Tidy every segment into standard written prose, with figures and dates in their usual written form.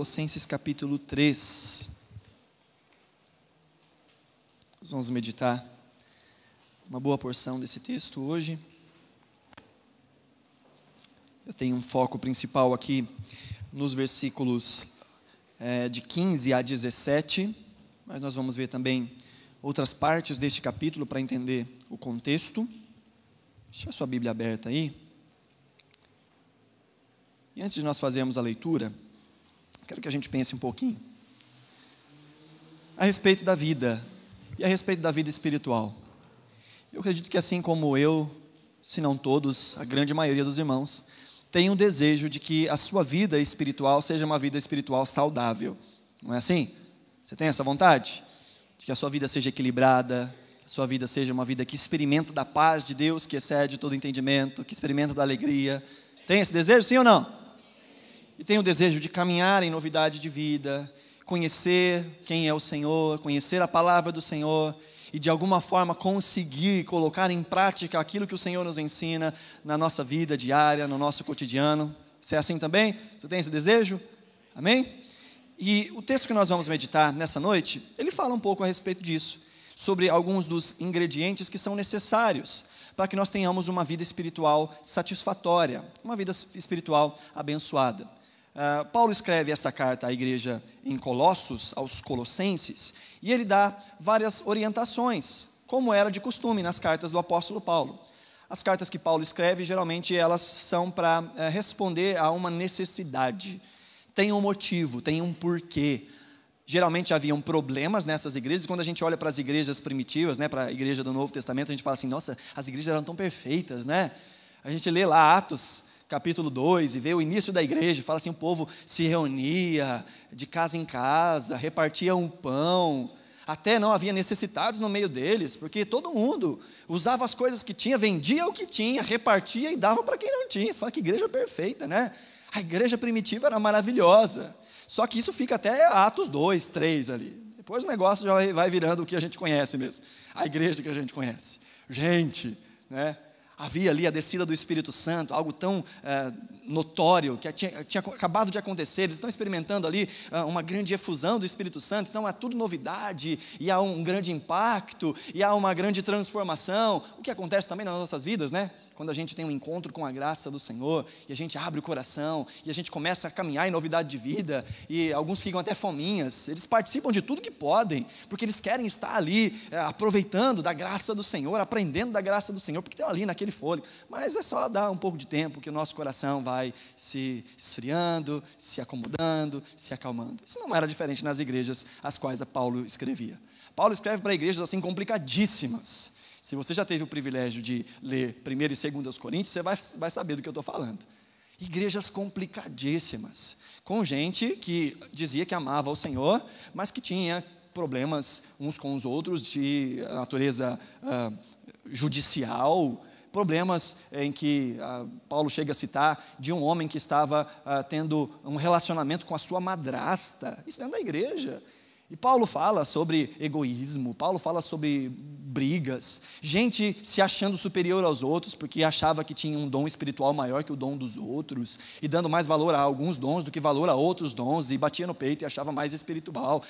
Colossenses capítulo 3. Nós vamos meditar uma boa porção desse texto hoje. Eu tenho um foco principal aqui nos versículos de 15 a 17, mas nós vamos ver também outras partes deste capítulo para entender o contexto. Deixa a sua Bíblia aberta aí. E antes de nós fazermos a leitura, quero que a gente pense um pouquinho a respeito da vida e a respeito da vida espiritual. Eu acredito que assim como eu, se não todos, a grande maioria dos irmãos, tem um desejo de que a sua vida espiritual seja uma vida espiritual saudável. Não é assim? Você tem essa vontade? De que a sua vida seja equilibrada, que a sua vida seja uma vida que experimenta da paz de Deus, que excede todo entendimento, que experimenta da alegria. Tem esse desejo, sim ou não? E tem o desejo de caminhar em novidade de vida, conhecer quem é o Senhor, conhecer a palavra do Senhor, e de alguma forma conseguir colocar em prática aquilo que o Senhor nos ensina na nossa vida diária, no nosso cotidiano. Você é assim também? Você tem esse desejo? Amém? E o texto que nós vamos meditar nessa noite, ele fala um pouco a respeito disso, sobre alguns dos ingredientes que são necessários para que nós tenhamos uma vida espiritual satisfatória, uma vida espiritual abençoada. Paulo escreve essa carta à igreja em Colossos, aos Colossenses, e ele dá várias orientações, como era de costume nas cartas do apóstolo Paulo. As cartas que Paulo escreve, geralmente elas são para responder a uma necessidade. Tem um motivo, tem um porquê. Geralmente haviam problemas nessas igrejas, e quando a gente olha para as igrejas primitivas, para a igreja do Novo Testamento, a gente fala assim, nossa, as igrejas eram tão perfeitas, né? A gente lê lá Atos, capítulo 2, e vê o início da igreja, fala assim, o povo se reunia de casa em casa, repartia um pão, até não havia necessitados no meio deles, porque todo mundo usava as coisas que tinha, vendia o que tinha, repartia e dava para quem não tinha. Você fala que igreja perfeita, né? A igreja primitiva era maravilhosa, só que isso fica até Atos 2, 3 ali, depois o negócio já vai virando o que a gente conhece mesmo, a igreja que a gente conhece. Gente, né? Havia ali a descida do Espírito Santo, algo tão notório, que tinha acabado de acontecer. Eles estão experimentando ali uma grande efusão do Espírito Santo, então é tudo novidade, e há um grande impacto, e há uma grande transformação. O que acontece também nas nossas vidas, né? Quando a gente tem um encontro com a graça do Senhor, e a gente abre o coração, e a gente começa a caminhar em novidade de vida, e alguns ficam até fominhas, eles participam de tudo que podem, porque eles querem estar ali, aproveitando da graça do Senhor, aprendendo da graça do Senhor, porque estão ali naquele fôlego, mas é só dar um pouco de tempo, que o nosso coração vai se esfriando, se acomodando, se acalmando. Isso não era diferente nas igrejas às quais Paulo escrevia. Paulo escreve para igrejas assim complicadíssimas. Se você já teve o privilégio de ler 1 e 2 Coríntios, você vai saber do que eu estou falando. Igrejas complicadíssimas, com gente que dizia que amava o Senhor, mas que tinha problemas uns com os outros de natureza judicial, problemas em que Paulo chega a citar de um homem que estava tendo um relacionamento com a sua madrasta. Isso dentro da igreja. E Paulo fala sobre egoísmo, Paulo fala sobre brigas, gente se achando superior aos outros, porque achava que tinha um dom espiritual maior que o dom dos outros, e dando mais valor a alguns dons do que valor a outros dons, e batia no peito e achava mais espiritual.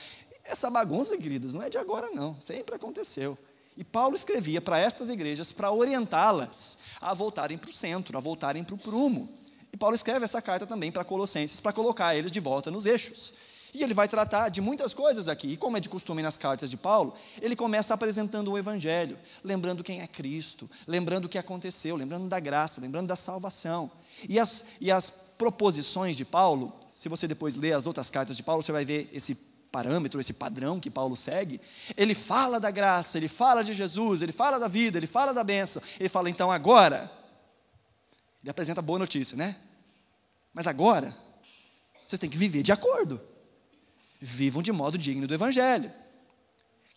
Essa bagunça, queridos, não é de agora não, sempre aconteceu. E Paulo escrevia para estas igrejas para orientá-las a voltarem para o centro, a voltarem para o prumo. E Paulo escreve essa carta também para Colossenses, para colocar eles de volta nos eixos. E ele vai tratar de muitas coisas aqui, e como é de costume nas cartas de Paulo, ele começa apresentando o Evangelho, lembrando quem é Cristo, lembrando o que aconteceu, lembrando da graça, lembrando da salvação. E as proposições de Paulo, se você depois ler as outras cartas de Paulo, você vai ver esse parâmetro, esse padrão que Paulo segue. Ele fala da graça, ele fala de Jesus, ele fala da vida, ele fala da bênção, ele fala então agora, ele apresenta boa notícia, né? Mas agora, vocês têm que viver de acordo. Vivam de modo digno do Evangelho.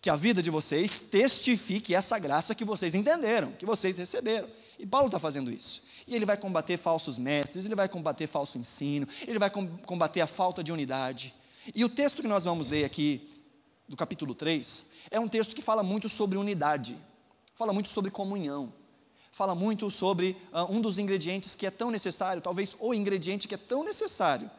Que a vida de vocês testifique essa graça que vocês entenderam, que vocês receberam. E Paulo está fazendo isso. E ele vai combater falsos mestres, ele vai combater falso ensino, ele vai combater a falta de unidade. E o texto que nós vamos ler aqui, do capítulo 3, é um texto que fala muito sobre unidade, fala muito sobre comunhão, fala muito sobre um dos ingredientes que é tão necessário, talvez o ingrediente que é tão necessário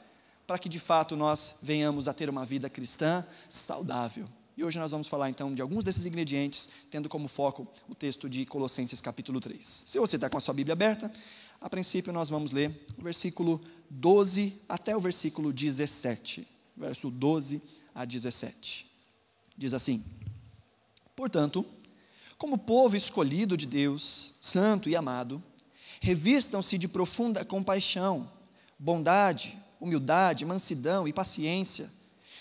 para que de fato nós venhamos a ter uma vida cristã saudável. E hoje nós vamos falar então de alguns desses ingredientes, tendo como foco o texto de Colossenses capítulo 3. Se você está com a sua Bíblia aberta, a princípio nós vamos ler o versículo 12 até o versículo 17. Verso 12 a 17. Diz assim: portanto, como povo escolhido de Deus, santo e amado, revistam-se de profunda compaixão, bondade, humildade, mansidão e paciência.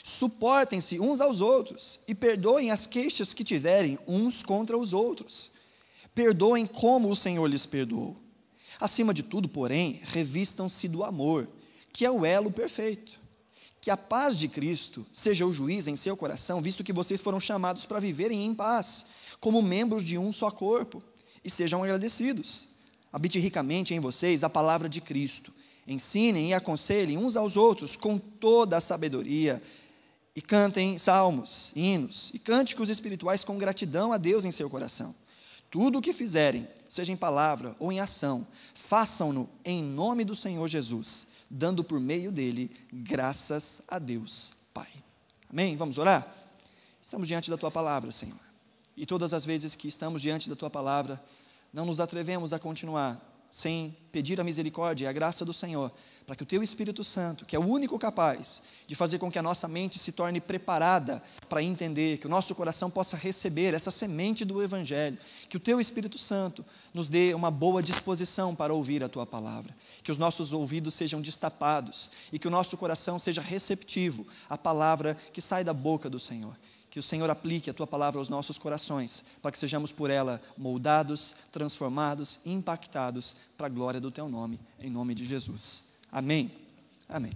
Suportem-se uns aos outros e perdoem as queixas que tiverem uns contra os outros. Perdoem como o Senhor lhes perdoou. Acima de tudo, porém, revistam-se do amor, que é o elo perfeito. Que a paz de Cristo seja o juiz em seu coração, visto que vocês foram chamados para viverem em paz, como membros de um só corpo, e sejam agradecidos. Habite ricamente em vocês a palavra de Cristo. Ensinem e aconselhem uns aos outros com toda a sabedoria, e cantem salmos, hinos e cânticos espirituais com gratidão a Deus em seu coração. Tudo o que fizerem, seja em palavra ou em ação, façam-no em nome do Senhor Jesus, dando por meio dele graças a Deus, Pai. Amém? Vamos orar? Estamos diante da Tua palavra, Senhor. E todas as vezes que estamos diante da Tua palavra, não nos atrevemos a continuar sem pedir a misericórdia e a graça do Senhor, para que o Teu Espírito Santo, que é o único capaz de fazer com que a nossa mente se torne preparada para entender, que o nosso coração possa receber essa semente do Evangelho, que o Teu Espírito Santo nos dê uma boa disposição para ouvir a Tua palavra, que os nossos ouvidos sejam destapados e que o nosso coração seja receptivo à palavra que sai da boca do Senhor. Que o Senhor aplique a Tua palavra aos nossos corações, para que sejamos por ela moldados, transformados, impactados para a glória do Teu nome, em nome de Jesus. Amém? Amém.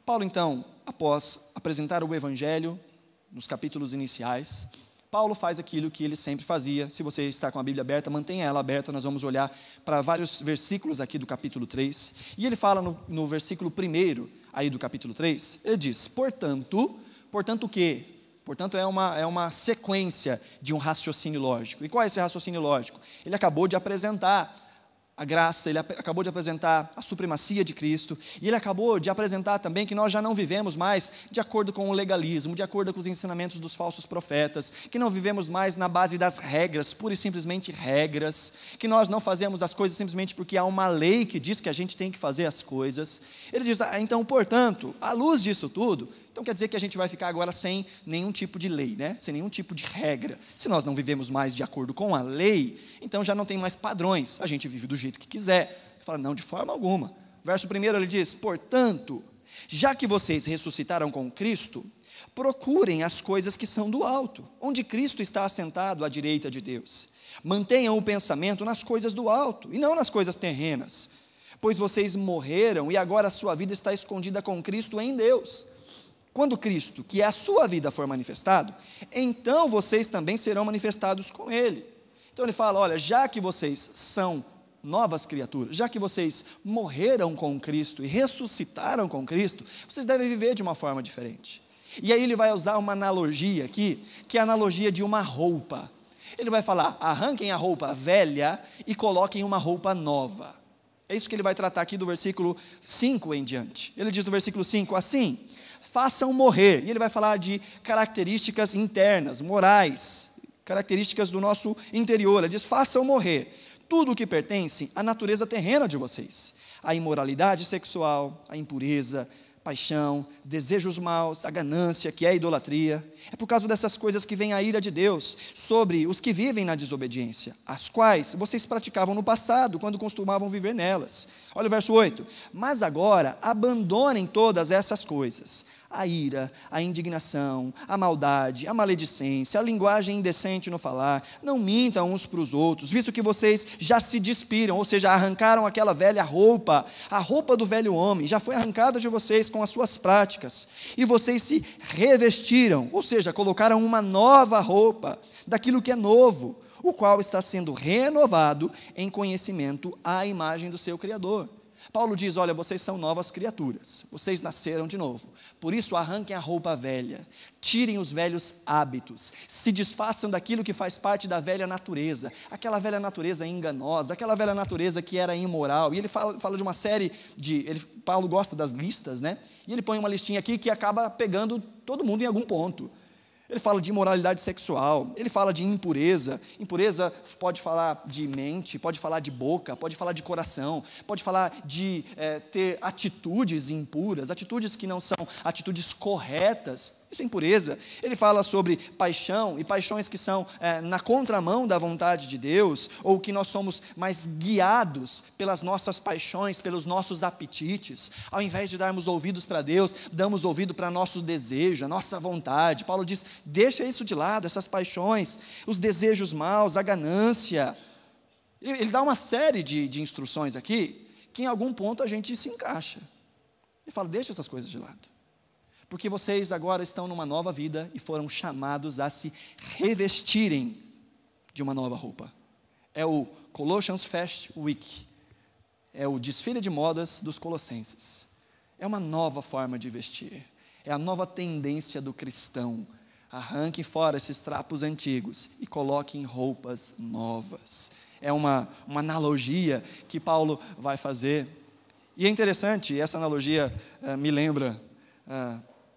Paulo, então, após apresentar o Evangelho, nos capítulos iniciais, Paulo faz aquilo que ele sempre fazia. Se você está com a Bíblia aberta, mantenha ela aberta, nós vamos olhar para vários versículos aqui do capítulo 3. E ele fala no versículo 1 aí do capítulo 3, ele diz: portanto o quê? Portanto, é uma sequência de um raciocínio lógico. E qual é esse raciocínio lógico? Ele acabou de apresentar a graça, ele acabou de apresentar a supremacia de Cristo, e ele acabou de apresentar também que nós já não vivemos mais de acordo com o legalismo, de acordo com os ensinamentos dos falsos profetas, que não vivemos mais na base das regras, pura e simplesmente regras, que nós não fazemos as coisas simplesmente porque há uma lei que diz que a gente tem que fazer as coisas. Ele diz: então, portanto, à luz disso tudo, então quer dizer que a gente vai ficar agora sem nenhum tipo de lei, né? Sem nenhum tipo de regra. Se nós não vivemos mais de acordo com a lei, então já não tem mais padrões, a gente vive do jeito que quiser. Ele fala: não, de forma alguma. Verso 1 ele diz: portanto, já que vocês ressuscitaram com Cristo, procurem as coisas que são do alto, onde Cristo está assentado à direita de Deus. Mantenham o pensamento nas coisas do alto e não nas coisas terrenas, pois vocês morreram e agora a sua vida está escondida com Cristo em Deus. Quando Cristo, que é a sua vida, for manifestado, então vocês também serão manifestados com Ele. Então ele fala: olha, já que vocês são novas criaturas, já que vocês morreram com Cristo e ressuscitaram com Cristo, vocês devem viver de uma forma diferente. E aí ele vai usar uma analogia aqui, que é a analogia de uma roupa. Ele vai falar: arranquem a roupa velha e coloquem uma roupa nova. É isso que ele vai tratar aqui do versículo 5 em diante. Ele diz no versículo 5 assim: façam morrer. E ele vai falar de características internas, morais, características do nosso interior. Ele diz: façam morrer tudo o que pertence à natureza terrena de vocês. A imoralidade sexual, a impureza, paixão, desejos maus, a ganância, que é a idolatria. É por causa dessas coisas que vem a ira de Deus sobre os que vivem na desobediência, as quais vocês praticavam no passado, quando costumavam viver nelas. Olha o verso 8. Mas agora abandonem todas essas coisas: a ira, a indignação, a maldade, a maledicência, a linguagem indecente no falar. Não mintam uns para os outros, visto que vocês já se despiram, ou seja, arrancaram aquela velha roupa, a roupa do velho homem, já foi arrancada de vocês com as suas práticas, e vocês se revestiram, ou seja, colocaram uma nova roupa, daquilo que é novo, o qual está sendo renovado em conhecimento à imagem do seu Criador. Paulo diz, olha, vocês são novas criaturas, vocês nasceram de novo, por isso arranquem a roupa velha, tirem os velhos hábitos, se desfaçam daquilo que faz parte da velha natureza, aquela velha natureza enganosa, aquela velha natureza que era imoral, e ele fala de uma série Paulo gosta das listas, né? E ele põe uma listinha aqui que acaba pegando todo mundo em algum ponto. Ele fala de imoralidade sexual, ele fala de impureza. Impureza pode falar de mente, pode falar de boca, pode falar de coração, pode falar de ter atitudes impuras, atitudes que não são atitudes corretas. Isso é impureza. Ele fala sobre paixão e paixões que são na contramão da vontade de Deus, ou que nós somos mais guiados pelas nossas paixões, pelos nossos apetites. Ao invés de darmos ouvidos para Deus, damos ouvido para nosso desejo, a nossa vontade. Paulo diz, deixa isso de lado, essas paixões, os desejos maus, a ganância. Ele dá uma série de instruções aqui, que em algum ponto a gente se encaixa. Ele fala, deixa essas coisas de lado. Porque vocês agora estão numa nova vida e foram chamados a se revestirem de uma nova roupa. É o Colossians Fest Week. É o desfile de modas dos colossenses. É uma nova forma de vestir. É a nova tendência do cristão. Arranque fora esses trapos antigos e coloque em roupas novas. É uma analogia que Paulo vai fazer. E é interessante, essa analogia me lembra...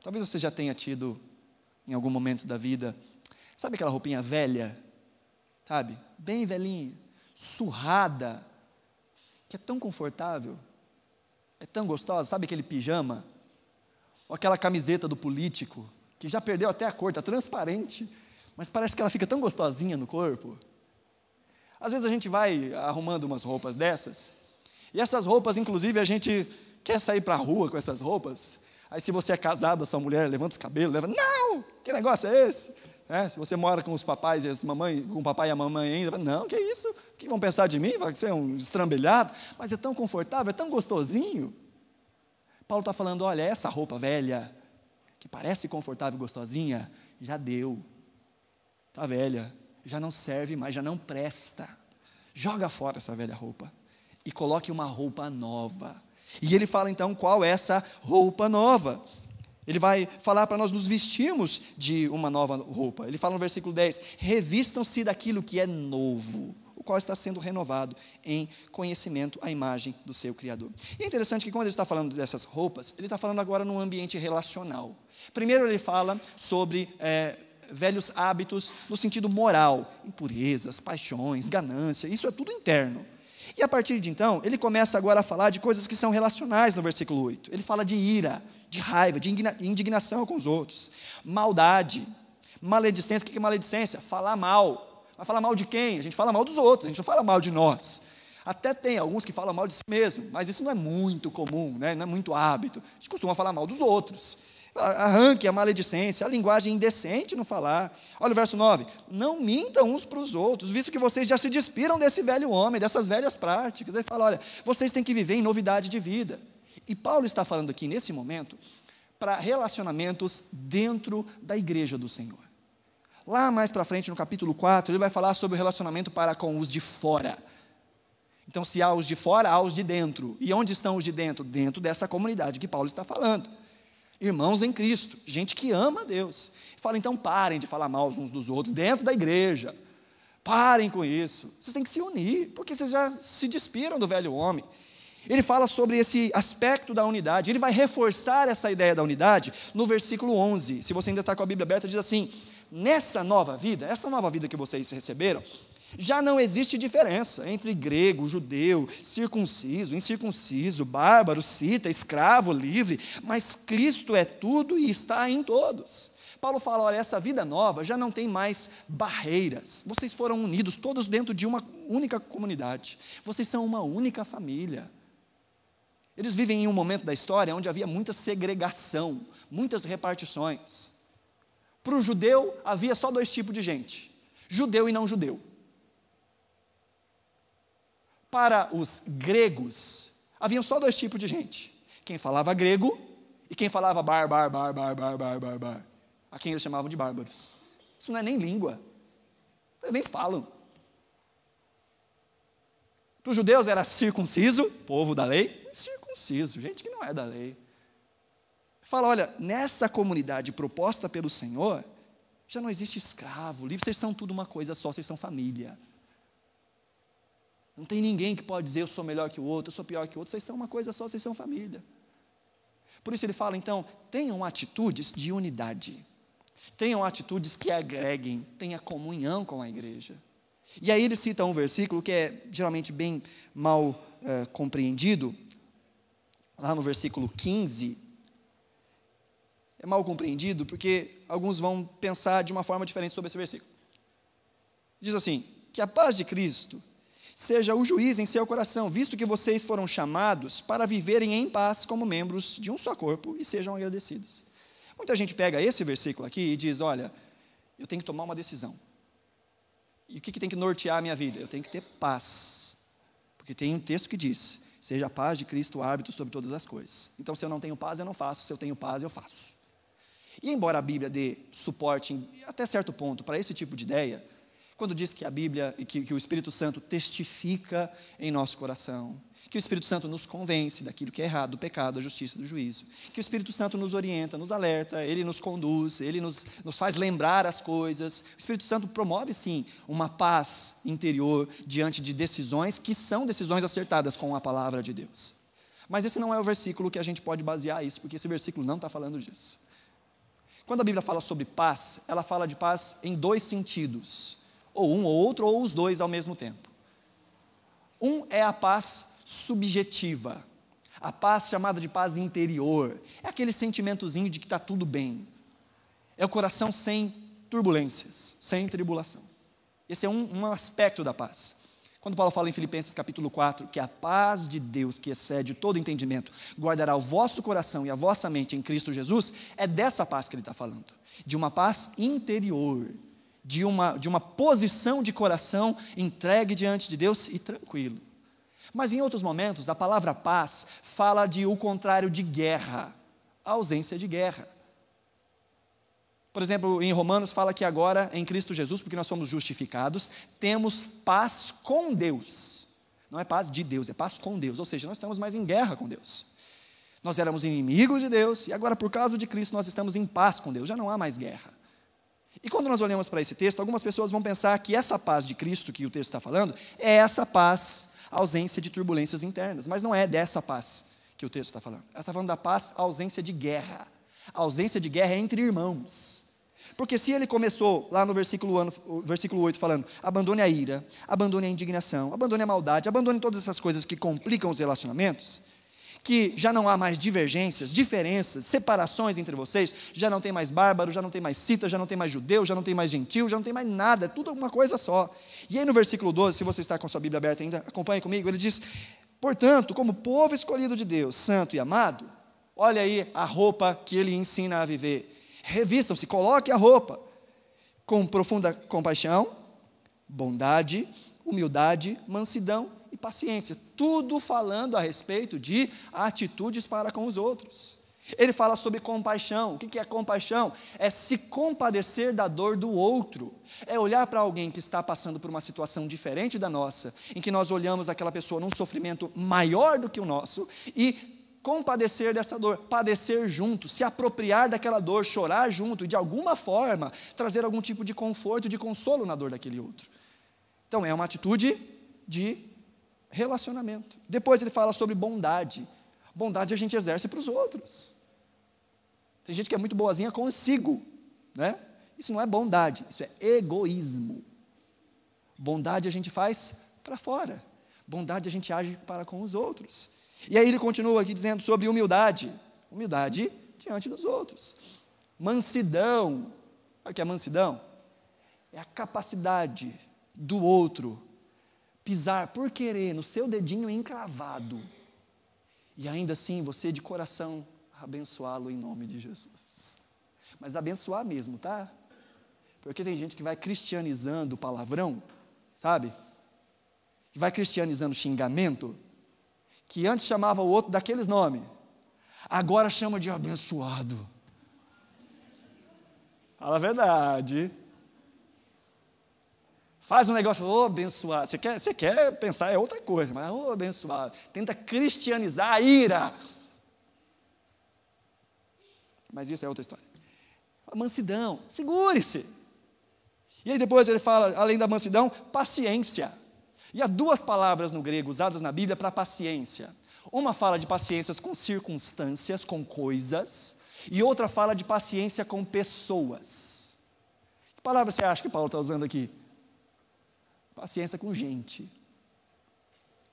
talvez você já tenha tido, em algum momento da vida, sabe aquela roupinha velha? Sabe? Bem velhinha, surrada, que é tão confortável, é tão gostosa. Sabe aquele pijama? Ou aquela camiseta do político, que já perdeu até a cor, está transparente, mas parece que ela fica tão gostosinha no corpo. Às vezes a gente vai arrumando umas roupas dessas, e essas roupas, inclusive, a gente quer sair para a rua com essas roupas. Aí se você é casado, a sua mulher levanta os cabelos, não, que negócio é esse? Se você mora com os papais e as mamães, com o papai e a mamãe ainda, não, que é isso? O que vão pensar de mim? Vai que você é um estrambelhado, mas é tão confortável, é tão gostosinho. Paulo está falando, olha, essa roupa velha, que parece confortável e gostosinha, já deu, está velha, já não serve mais, já não presta. Joga fora essa velha roupa e coloque uma roupa nova. E ele fala então qual é essa roupa nova. Ele vai falar para nós nos vestirmos de uma nova roupa. Ele fala no versículo 10, revistam-se daquilo que é novo, o qual está sendo renovado em conhecimento à imagem do seu Criador. E é interessante que quando ele está falando dessas roupas, ele está falando agora num ambiente relacional. Primeiro ele fala sobre velhos hábitos no sentido moral, impurezas, paixões, ganância, isso é tudo interno. E a partir de então, ele começa agora a falar de coisas que são relacionais no versículo 8. Ele fala de ira, de raiva, de indignação com os outros, maldade, maledicência. O que é maledicência? Falar mal. Mas falar mal de quem? A gente fala mal dos outros, a gente não fala mal de nós. Até tem alguns que falam mal de si mesmo, mas isso não é muito comum, né? Não é muito hábito. A gente costuma falar mal dos outros. Arranque a maledicência, a linguagem indecente no falar. Olha o verso 9, não mintam uns para os outros, visto que vocês já se despiram desse velho homem, dessas velhas práticas. Ele fala, olha, vocês têm que viver em novidade de vida. E Paulo está falando aqui nesse momento para relacionamentos dentro da igreja do Senhor. Lá mais para frente, no capítulo 4, ele vai falar sobre o relacionamento para com os de fora. Então, se há os de fora, há os de dentro. E onde estão os de dentro? Dentro dessa comunidade que Paulo está falando. Irmãos em Cristo, gente que ama a Deus. Fala, então parem de falar mal uns dos outros dentro da igreja. Parem com isso. Vocês têm que se unir, porque vocês já se despiram do velho homem. Ele fala sobre esse aspecto da unidade. Ele vai reforçar essa ideia da unidade no versículo 11. Se você ainda está com a Bíblia aberta, diz assim, nessa nova vida, essa nova vida que vocês receberam, já não existe diferença entre grego, judeu, circunciso, incircunciso, bárbaro, cita, escravo, livre, mas Cristo é tudo e está em todos. Paulo fala, olha, essa vida nova já não tem mais barreiras, vocês foram unidos todos dentro de uma única comunidade, vocês são uma única família. Eles vivem em um momento da história onde havia muita segregação, muitas repartições. Para o judeu havia só dois tipos de gente, judeu e não judeu. Para os gregos, haviam só dois tipos de gente. Quem falava grego e quem falava bar. A quem eles chamavam de bárbaros. Isso não é nem língua. Eles nem falam. Para os judeus era circunciso, povo da lei, circunciso, gente que não é da lei. Fala, olha, nessa comunidade proposta pelo Senhor, já não existe escravo, livre, vocês são tudo uma coisa só, vocês são família. Não tem ninguém que pode dizer eu sou melhor que o outro, eu sou pior que o outro, vocês são uma coisa só, vocês são família. Por isso ele fala, então, tenham atitudes de unidade, tenham atitudes que agreguem, tenha comunhão com a igreja. E aí ele cita um versículo que é geralmente bem mal compreendido, lá no versículo 15, é mal compreendido porque alguns vão pensar de uma forma diferente sobre esse versículo. Diz assim, que a paz de Cristo seja o juiz em seu coração, visto que vocês foram chamados para viverem em paz como membros de um só corpo e sejam agradecidos. Muita gente pega esse versículo aqui e diz, olha, eu tenho que tomar uma decisão. E o que tem que nortear a minha vida? Eu tenho que ter paz. Porque tem um texto que diz, seja a paz de Cristo o árbitro sobre todas as coisas. Então, se eu não tenho paz, eu não faço. Se eu tenho paz, eu faço. E embora a Bíblia dê suporte, até certo ponto, para esse tipo de ideia, quando diz que a Bíblia, que o Espírito Santo testifica em nosso coração, que o Espírito Santo nos convence daquilo que é errado, do pecado, da justiça, do juízo, que o Espírito Santo nos orienta, nos alerta, ele nos conduz, ele nos faz lembrar as coisas. O Espírito Santo promove, sim, uma paz interior diante de decisões que são decisões acertadas com a palavra de Deus. Mas esse não é o versículo que a gente pode basear isso, porque esse versículo não está falando disso. Quando a Bíblia fala sobre paz, ela fala de paz em dois sentidos, ou um ou outro, ou os dois ao mesmo tempo. Um é a paz subjetiva, a paz chamada de paz interior, é aquele sentimentozinho de que está tudo bem, é o coração sem turbulências, sem tribulação. Esse é um aspecto da paz. Quando Paulo fala em Filipenses capítulo 4, que a paz de Deus, que excede todo entendimento, guardará o vosso coração e a vossa mente em Cristo Jesus, é dessa paz que ele está falando, de uma paz interior, de uma posição de coração entregue diante de Deus e tranquilo. Mas em outros momentos, a palavra paz fala de o contrário de guerra, a ausência de guerra. Por exemplo, em Romanos fala que agora, em Cristo Jesus, porque nós somos justificados, temos paz com Deus. Não é paz de Deus, é paz com Deus, ou seja, nós estamos mais em guerra com Deus. Nós éramos inimigos de Deus, e agora por causa de Cristo nós estamos em paz com Deus, já não há mais guerra. E quando nós olhamos para esse texto, algumas pessoas vão pensar que essa paz de Cristo que o texto está falando, é essa paz, ausência de turbulências internas, mas não é dessa paz que o texto está falando. Ela está falando da paz, ausência de guerra. A ausência de guerra é entre irmãos. Porque se ele começou lá no versículo 8 falando, abandone a ira, abandone a indignação, abandone a maldade, abandone todas essas coisas que complicam os relacionamentos, que já não há mais divergências, diferenças, separações entre vocês, já não tem mais bárbaro, já não tem mais cita, já não tem mais judeu, já não tem mais gentil, já não tem mais nada, é tudo uma coisa só. E aí no versículo 12, se você está com a sua Bíblia aberta ainda, acompanhe comigo, ele diz, portanto, como povo escolhido de Deus, santo e amado, olha aí a roupa que ele ensina a viver, revistam-se, coloque a roupa, com profunda compaixão, bondade, humildade, mansidão e paciência, tudo falando a respeito de atitudes para com os outros. Ele fala sobre compaixão. O que é compaixão? É se compadecer da dor do outro, é olhar para alguém que está passando por uma situação diferente da nossa, em que nós olhamos aquela pessoa num sofrimento maior do que o nosso e compadecer dessa dor, padecer junto, se apropriar daquela dor, chorar junto e de alguma forma trazer algum tipo de conforto, de consolo na dor daquele outro. Então é uma atitude de relacionamento. Depois ele fala sobre bondade. Bondade a gente exerce para os outros. Tem gente que é muito boazinha consigo, né? Isso não é bondade, isso é egoísmo. Bondade a gente faz para fora. Bondade a gente age para com os outros. E aí ele continua aqui dizendo sobre humildade. Humildade diante dos outros. Mansidão. Sabe o que é mansidão? É a capacidade do outro pisar por querer no seu dedinho encravado e ainda assim você de coração abençoá-lo em nome de Jesus. Mas abençoar mesmo, tá? Porque tem gente que vai cristianizando o palavrão, sabe? Que vai cristianizando o xingamento, que antes chamava o outro daqueles nomes, agora chama de abençoado. Fala a verdade. Faz um negócio, ô abençoado. Você quer pensar é outra coisa, mas ô abençoado. Tenta cristianizar a ira. Mas isso é outra história. A mansidão, segure-se. E aí depois ele fala, além da mansidão, paciência. E há duas palavras no grego usadas na Bíblia para paciência. Uma fala de paciências com circunstâncias, com coisas, e outra fala de paciência com pessoas. Que palavra você acha que Paulo está usando aqui? Paciência com gente.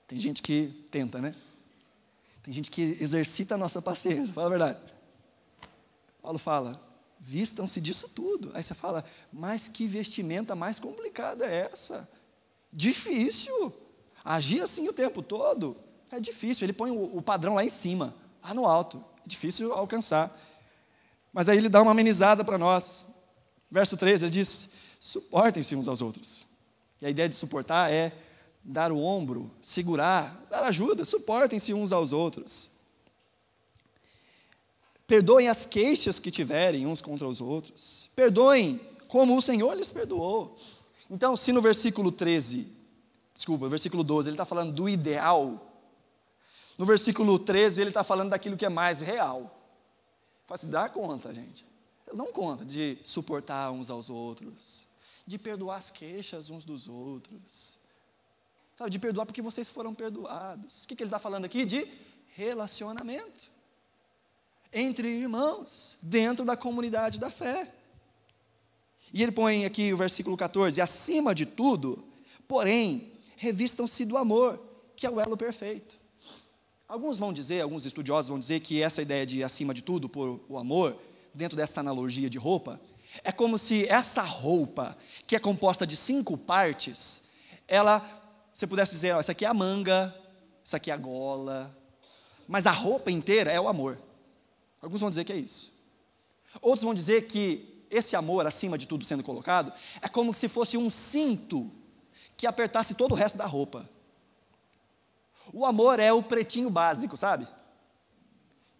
Tem gente que tenta, né? Tem gente que exercita a nossa paciência, fala a verdade. Paulo fala, vistam-se disso tudo. Aí você fala, mas que vestimenta mais complicada é essa? Difícil. Agir assim o tempo todo é difícil. Ele põe o padrão lá em cima, lá no alto. É difícil alcançar. Mas aí ele dá uma amenizada para nós. Verso 13, ele diz, suportem-se uns aos outros. E a ideia de suportar é dar o ombro, segurar, dar ajuda, suportem-se uns aos outros. Perdoem as queixas que tiverem uns contra os outros. Perdoem como o Senhor lhes perdoou. Então, se no versículo 12, ele está falando do ideal, no versículo 13 ele está falando daquilo que é mais real. Você dá conta, gente. Eles dão conta de suportar uns aos outros, de perdoar as queixas uns dos outros, sabe, de perdoar porque vocês foram perdoados. O que ele está falando aqui? De relacionamento entre irmãos, dentro da comunidade da fé. E ele põe aqui o versículo 14, acima de tudo, porém, revistam-se do amor, que é o elo perfeito. Alguns estudiosos vão dizer que essa ideia de acima de tudo, por o amor, dentro dessa analogia de roupa, é como se essa roupa, que é composta de 5 partes, você pudesse dizer, essa aqui é a manga, essa aqui é a gola, mas a roupa inteira é o amor. Alguns vão dizer que é isso. Outros vão dizer que esse amor, acima de tudo sendo colocado, é como se fosse um cinto que apertasse todo o resto da roupa. O amor é o pretinho básico, sabe?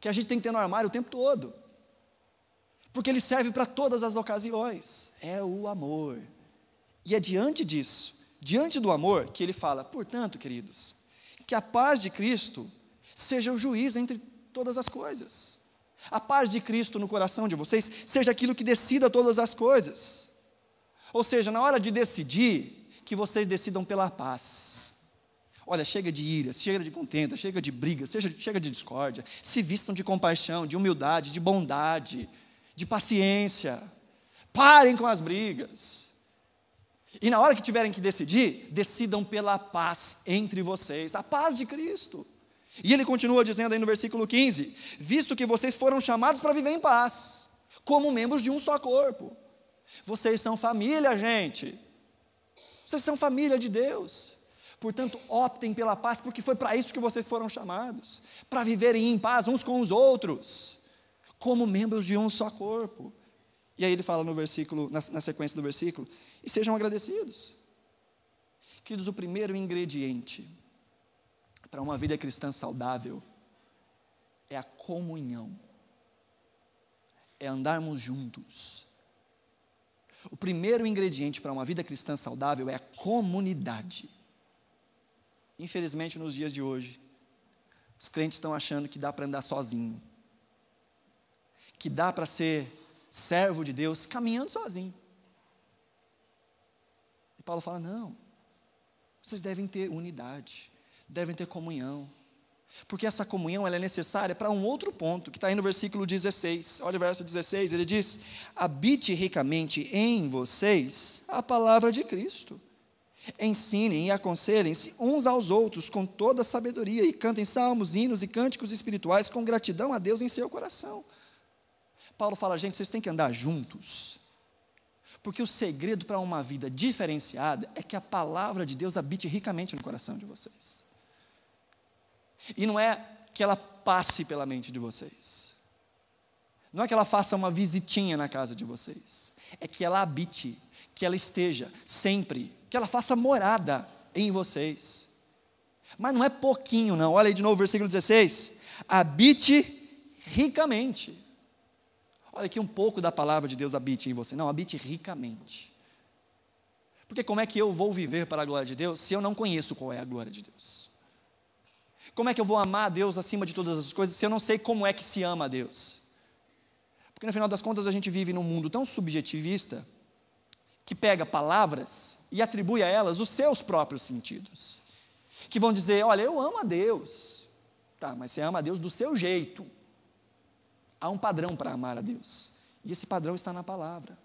Que a gente tem que ter no armário o tempo todo. Porque ele serve para todas as ocasiões. É o amor. E é diante disso, diante do amor, que ele fala, portanto, queridos, que a paz de Cristo seja o juiz entre todas as coisas. A paz de Cristo no coração de vocês seja aquilo que decida todas as coisas. Ou seja, na hora de decidir, que vocês decidam pela paz. Olha, chega de ira, chega de contenda, chega de briga, chega de discórdia. Se vistam de compaixão, de humildade, de bondade, de paciência. Parem com as brigas. E na hora que tiverem que decidir, decidam pela paz entre vocês. A paz de Cristo. E ele continua dizendo aí no versículo 15, visto que vocês foram chamados para viver em paz, como membros de um só corpo. Vocês são família, gente. Vocês são família de Deus. Portanto, optem pela paz, porque foi para isso que vocês foram chamados, para viverem em paz uns com os outros, como membros de um só corpo. E aí ele fala no versículo, na sequência do versículo, e sejam agradecidos. Queridos, o primeiro ingrediente para uma vida cristã saudável é a comunhão, é andarmos juntos. O primeiro ingrediente para uma vida cristã saudável é a comunidade. Infelizmente, nos dias de hoje, os crentes estão achando que dá para andar sozinho, que dá para ser servo de Deus caminhando sozinho. E Paulo fala, não, vocês devem ter unidade, devem ter comunhão, porque essa comunhão ela é necessária para um outro ponto, que está aí no versículo 16, olha o verso 16, ele diz, habite ricamente em vocês a palavra de Cristo, ensinem e aconselhem-se uns aos outros com toda a sabedoria, e cantem salmos, hinos e cânticos espirituais com gratidão a Deus em seu coração. Paulo fala, gente, vocês têm que andar juntos, porque o segredo para uma vida diferenciada é que a palavra de Deus habite ricamente no coração de vocês. E não é que ela passe pela mente de vocês, não é que ela faça uma visitinha na casa de vocês, é que ela habite, que ela esteja sempre, que ela faça morada em vocês. Mas não é pouquinho não, olha aí de novo o versículo 16, habite ricamente. Olha aqui um pouco da palavra de Deus habite em você, não, habite ricamente. Porque como é que eu vou viver para a glória de Deus se eu não conheço qual é a glória de Deus? Como é que eu vou amar a Deus acima de todas as coisas se eu não sei como é que se ama a Deus? Porque no final das contas a gente vive num mundo tão subjetivista que pega palavras e atribui a elas os seus próprios sentidos. Que vão dizer, olha, eu amo a Deus. Tá, mas você ama a Deus do seu jeito. Há um padrão para amar a Deus. E esse padrão está na palavra.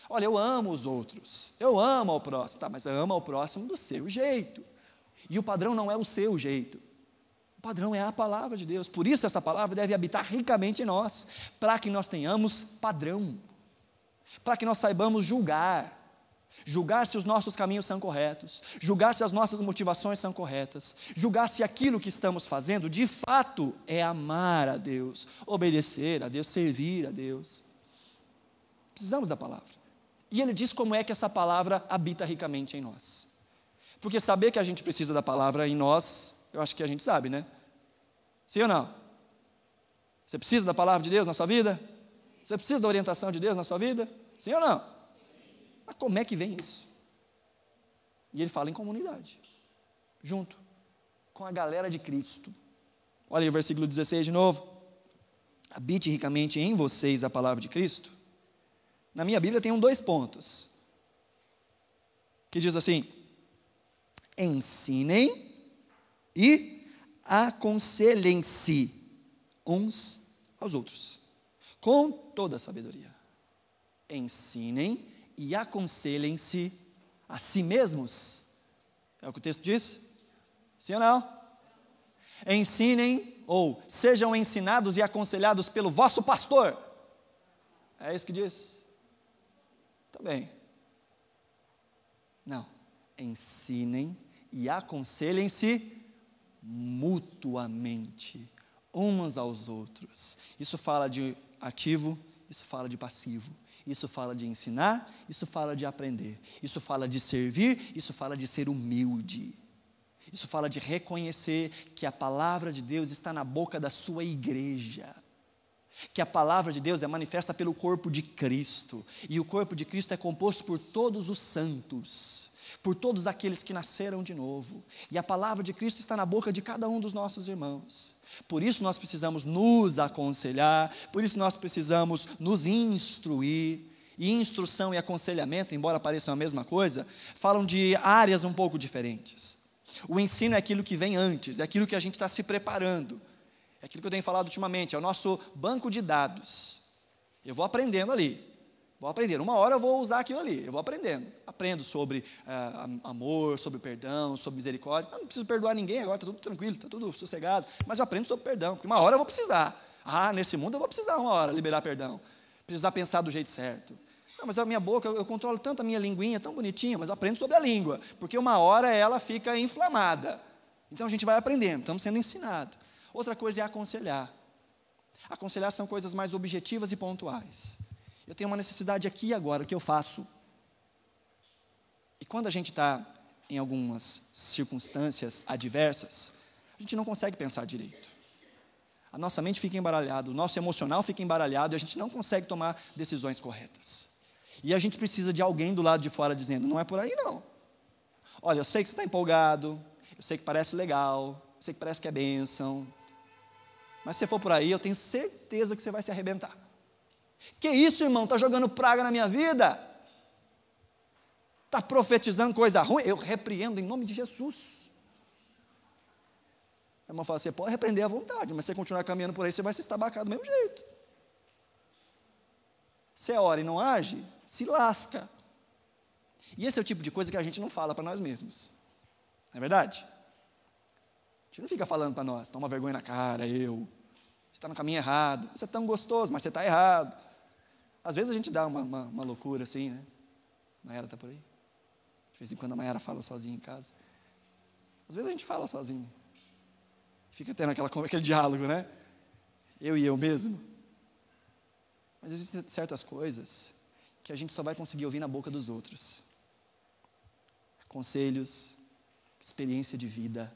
Olha, eu amo os outros. Eu amo ao próximo. Tá, mas você ama ao próximo do seu jeito. E o padrão não é o seu jeito. O padrão é a palavra de Deus. Por isso essa palavra deve habitar ricamente em nós. Para que nós tenhamos padrão. Para que nós saibamos julgar. Julgar se os nossos caminhos são corretos, julgar se as nossas motivações são corretas, julgar se aquilo que estamos fazendo de fato é amar a Deus, obedecer a Deus, servir a Deus. Precisamos da palavra. E ele diz como é que essa palavra habita ricamente em nós. Porque saber que a gente precisa da palavra em nós, eu acho que a gente sabe, né? Sim ou não? Você precisa da palavra de Deus na sua vida? Você precisa da orientação de Deus na sua vida? Sim ou não? Mas como é que vem isso? E ele fala em comunidade, junto com a galera de Cristo. Olha aí o versículo 16 de novo. Habite ricamente em vocês a palavra de Cristo. Na minha Bíblia tem 2 pontos, que diz assim: ensinem e aconselhem-se uns aos outros, com toda a sabedoria. Ensinem e aconselhem-se a si mesmos. É o que o texto diz? Sim ou não? Ensinem ou sejam ensinados e aconselhados pelo vosso pastor. É isso que diz? Tá bem. Não. Ensinem e aconselhem-se mutuamente, uns aos outros. Isso fala de ativo, isso fala de passivo. Isso fala de ensinar, isso fala de aprender. Isso fala de servir, isso fala de ser humilde. Isso fala de reconhecer que a palavra de Deus está na boca da sua igreja. Que a palavra de Deus é manifesta pelo corpo de Cristo. E o corpo de Cristo é composto por todos os santos, por todos aqueles que nasceram de novo. E a palavra de Cristo está na boca de cada um dos nossos irmãos. Por isso nós precisamos nos aconselhar, por isso nós precisamos nos instruir. E instrução e aconselhamento, embora pareçam a mesma coisa, falam de áreas um pouco diferentes. O ensino é aquilo que vem antes, é aquilo que a gente está se preparando. É aquilo que eu tenho falado ultimamente, é o nosso banco de dados. Eu vou aprendendo ali. Vou aprender. Uma hora eu vou usar aquilo ali. Eu vou aprendendo. Aprendo sobre amor, sobre perdão, sobre misericórdia. Eu não preciso perdoar ninguém agora, está tudo tranquilo, está tudo sossegado. Mas eu aprendo sobre perdão, porque uma hora eu vou precisar. Nesse mundo eu vou precisar uma hora liberar perdão. Precisar pensar do jeito certo. Não, mas a minha boca, eu controlo tanto a minha linguinha, tão bonitinha, mas eu aprendo sobre a língua. Porque uma hora ela fica inflamada. Então a gente vai aprendendo, estamos sendo ensinados. Outra coisa é aconselhar. Aconselhar são coisas mais objetivas e pontuais. Eu tenho uma necessidade aqui e agora, o que eu faço? E quando a gente está em algumas circunstâncias adversas, a gente não consegue pensar direito. A nossa mente fica embaralhada, o nosso emocional fica embaralhado e a gente não consegue tomar decisões corretas. E a gente precisa de alguém do lado de fora dizendo, não é por aí não. Olha, eu sei que você está empolgado, eu sei que parece legal, eu sei que parece que é bênção, mas se você for por aí, eu tenho certeza que você vai se arrebentar. Que isso, irmão? Está jogando praga na minha vida? Está profetizando coisa ruim? Eu repreendo em nome de Jesus. A irmã fala, você pode repreender à vontade, mas se você continuar caminhando por aí, você vai se estabacar do mesmo jeito. Você ora e não age, se lasca. E esse é o tipo de coisa que a gente não fala para nós mesmos. Não é verdade? A gente não fica falando para nós, toma vergonha na cara, você está no caminho errado, você é tão gostoso, mas você está errado. Às vezes a gente dá uma loucura assim, né? A Mayara está por aí. De vez em quando a Mayara fala sozinha em casa. Às vezes a gente fala sozinho. Fica tendo aquele diálogo, né? Eu e eu mesmo. Mas existem certas coisas que a gente só vai conseguir ouvir na boca dos outros. Conselhos, experiência de vida,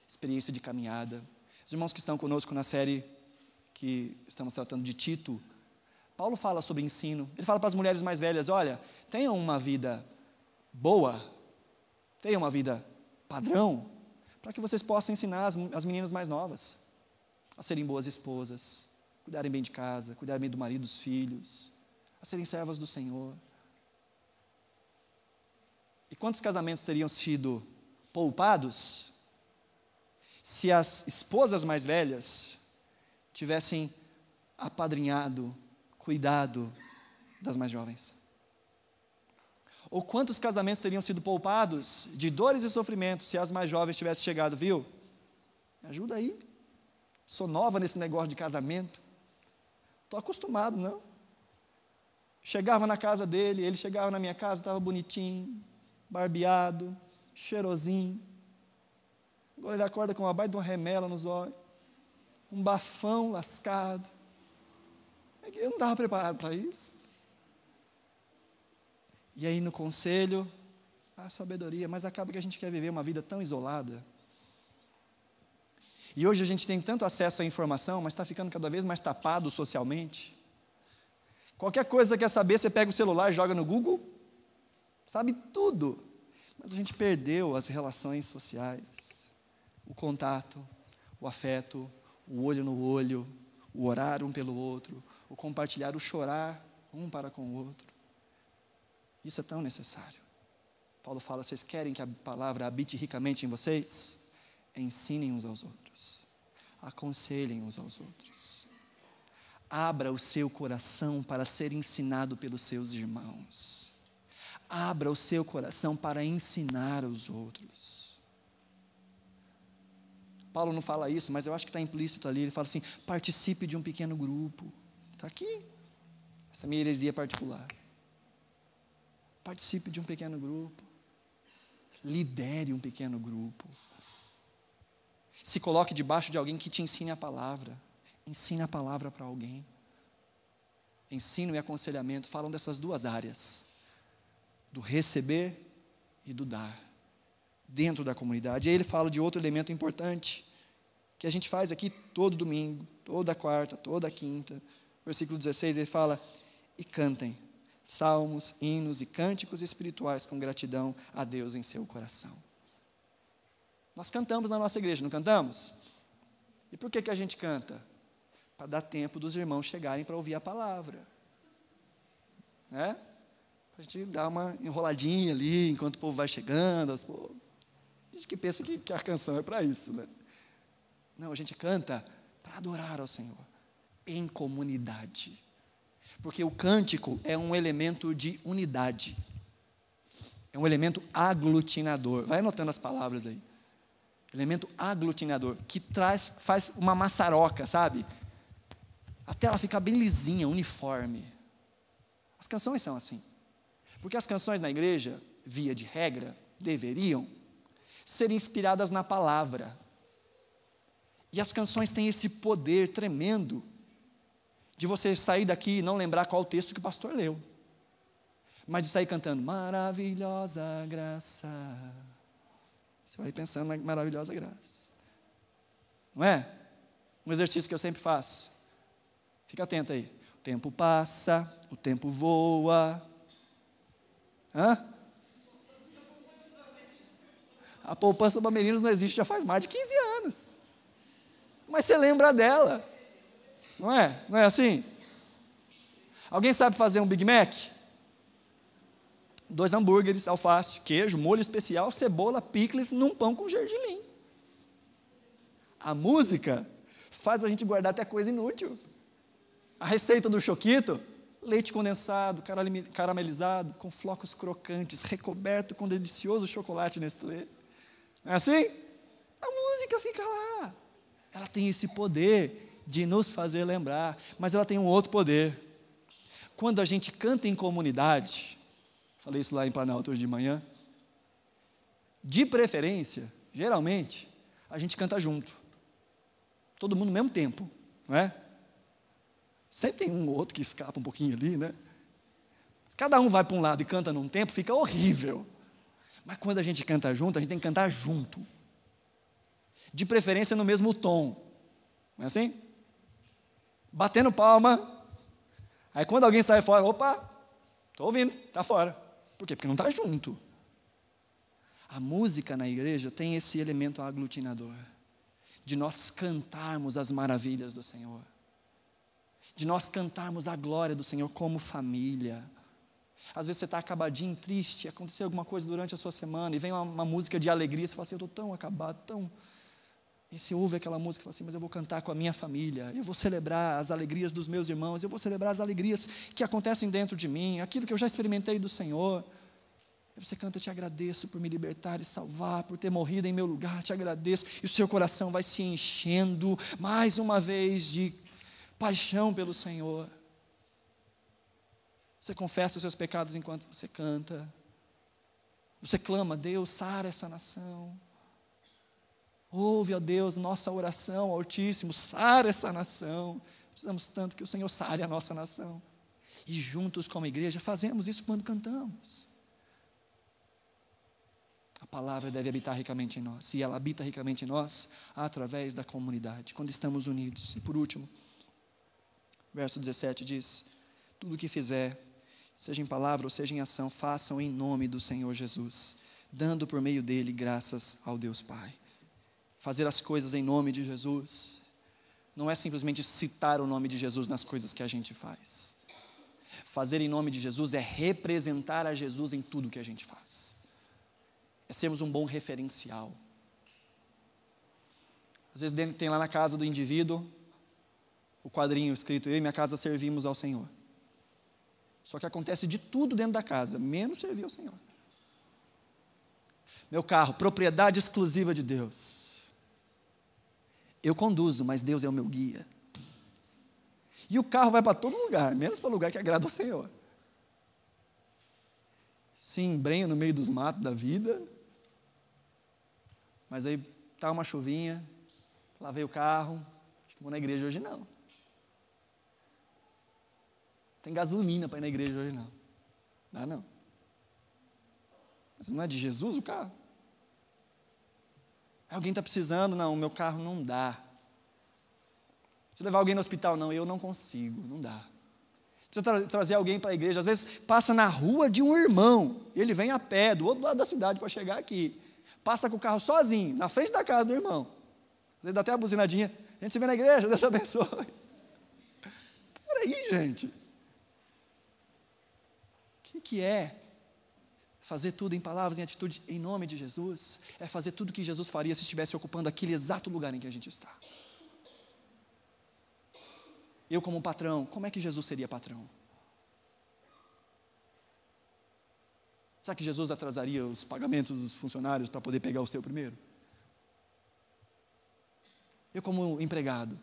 experiência de caminhada. Os irmãos que estão conosco na série que estamos tratando de Tito, Paulo fala sobre ensino. Ele fala para as mulheres mais velhas, olha, tenham uma vida boa, tenha uma vida padrão, para que vocês possam ensinar as meninas mais novas a serem boas esposas, cuidarem bem de casa, cuidarem bem do marido, dos filhos, a serem servas do Senhor. E quantos casamentos teriam sido poupados se as esposas mais velhas tivessem apadrinhado, cuidado das mais jovens? Ou quantos casamentos teriam sido poupados de dores e sofrimentos se as mais jovens tivessem chegado, viu? Me ajuda aí. Sou nova nesse negócio de casamento. Estou acostumado, não? Chegava na casa dele, ele chegava na minha casa, estava bonitinho, barbeado, cheirosinho. Agora ele acorda com uma baita de uma remela nos olhos, um bafão lascado. Eu não estava preparado para isso. E aí no conselho, a sabedoria, mas acaba que a gente quer viver uma vida tão isolada. E hoje a gente tem tanto acesso à informação, mas está ficando cada vez mais tapado socialmente. Qualquer coisa que quer saber, você pega o celular, joga no Google, sabe tudo. Mas a gente perdeu as relações sociais, o contato, o afeto, o olho no olho, o orar um pelo outro, o compartilhar, o chorar um para com o outro. Isso é tão necessário. Paulo fala, vocês querem que a palavra habite ricamente em vocês? Ensinem uns aos outros, aconselhem uns aos outros. Abra o seu coração para ser ensinado pelos seus irmãos. Abra o seu coração para ensinar aos outros. Paulo não fala isso, mas eu acho que está implícito ali. Ele fala assim, participe de um pequeno grupo. Está aqui, essa minha heresia particular. Participe de um pequeno grupo. Lidere um pequeno grupo. Se coloque debaixo de alguém que te ensine a palavra. Ensine a palavra para alguém. Ensino e aconselhamento falam dessas duas áreas, do receber e do dar, dentro da comunidade. E aí ele fala de outro elemento importante, que a gente faz aqui todo domingo, toda quarta, toda quinta. Versículo 16, ele fala, e cantem salmos, hinos e cânticos espirituais com gratidão a Deus em seu coração. Nós cantamos na nossa igreja, não cantamos? E por que a gente canta? Para dar tempo dos irmãos chegarem para ouvir a palavra. Né? Para a gente dar uma enroladinha ali, enquanto o povo vai chegando. A gente que pensa que a canção é para isso. Né? Não, a gente canta para adorar ao Senhor, em comunidade. Porque o cântico é um elemento de unidade. É um elemento aglutinador. Vai anotando as palavras aí. Elemento aglutinador, que faz uma maçaroca, sabe? Até ela ficar bem lisinha, uniforme. As canções são assim. Porque as canções na igreja, via de regra, deveriam ser inspiradas na palavra. E as canções têm esse poder tremendo de você sair daqui e não lembrar qual o texto que o pastor leu. Mas de sair cantando, maravilhosa graça. Você vai pensando na maravilhosa graça. Não é? Um exercício que eu sempre faço. Fica atento aí. O tempo passa, o tempo voa. Hã? A poupança para meninos não existe já faz mais de 15 anos. Mas você lembra dela. Não é? Não é assim? Alguém sabe fazer um Big Mac? 2 hambúrgueres, alface, queijo, molho especial, cebola, picles, num pão com gergelim. A música faz a gente guardar até coisa inútil. A receita do choquito, leite condensado, caramelizado, com flocos crocantes, recoberto com delicioso chocolate Nestlé. Não é assim? A música fica lá. Ela tem esse poder de nos fazer lembrar, mas ela tem um outro poder. Quando a gente canta em comunidade, falei isso lá em Planalto hoje de manhã, de preferência, geralmente, a gente canta junto. Todo mundo no mesmo tempo, não é? Sempre tem um ou outro que escapa um pouquinho ali, né? Cada um vai para um lado e canta num tempo, fica horrível. Mas quando a gente canta junto, a gente tem que cantar junto. De preferência no mesmo tom. Não é assim? Batendo palma. Aí quando alguém sai fora, opa, estou ouvindo, está fora. Por quê? Porque não está junto. A música na igreja tem esse elemento aglutinador, de nós cantarmos as maravilhas do Senhor, de nós cantarmos a glória do Senhor como família. Às vezes você está acabadinho, triste, aconteceu alguma coisa durante a sua semana, e vem uma música de alegria, você fala assim, eu estou tão acabado, tão... E você ouve aquela música e fala assim, mas eu vou cantar com a minha família, eu vou celebrar as alegrias dos meus irmãos, eu vou celebrar as alegrias que acontecem dentro de mim, aquilo que eu já experimentei do Senhor. E você canta, te agradeço por me libertar e salvar, por ter morrido em meu lugar, te agradeço. E o seu coração vai se enchendo mais uma vez de paixão pelo Senhor. Você confessa os seus pecados enquanto você canta. Você clama, Deus, sara essa nação. Ouve, ó Deus, nossa oração, Altíssimo, sara essa nação. Precisamos tanto que o Senhor sare a nossa nação. E juntos como igreja fazemos isso quando cantamos. A palavra deve habitar ricamente em nós. E ela habita ricamente em nós através da comunidade, quando estamos unidos. E por último, verso 17 diz, tudo o que fizer, seja em palavra ou seja em ação, façam em nome do Senhor Jesus, dando por meio dele graças ao Deus Pai. Fazer as coisas em nome de Jesus não é simplesmente citar o nome de Jesus nas coisas que a gente faz. Fazer em nome de Jesus é representar a Jesus em tudo que a gente faz. É sermos um bom referencial. Às vezes tem lá na casa do indivíduo o quadrinho escrito, eu e minha casa servimos ao Senhor. Só que acontece de tudo dentro da casa, menos servir ao Senhor. Meu carro, propriedade exclusiva de Deus. Eu conduzo, mas Deus é o meu guia. E o carro vai para todo lugar, menos para o lugar que agrada ao Senhor. Se embrenha no meio dos matos da vida, mas aí está uma chuvinha, lavei o carro, acho que vou na igreja hoje não. Tem gasolina para ir na igreja hoje não. Dá não. Mas não é de Jesus o carro? Alguém está precisando? Não, o meu carro não dá. Se levar alguém no hospital? Não, eu não consigo, não dá. Precisa trazer alguém para a igreja, às vezes passa na rua de um irmão, ele vem a pé, do outro lado da cidade para chegar aqui, passa com o carro sozinho, na frente da casa do irmão, às vezes dá até a buzinadinha, a gente se vê na igreja, Deus abençoe. Peraí, gente, o que é fazer tudo em palavras, em atitude, em nome de Jesus? É fazer tudo o que Jesus faria se estivesse ocupando aquele exato lugar em que a gente está. Eu como patrão, como é que Jesus seria patrão? Será que Jesus atrasaria os pagamentos dos funcionários para poder pegar o seu primeiro? Eu como empregado,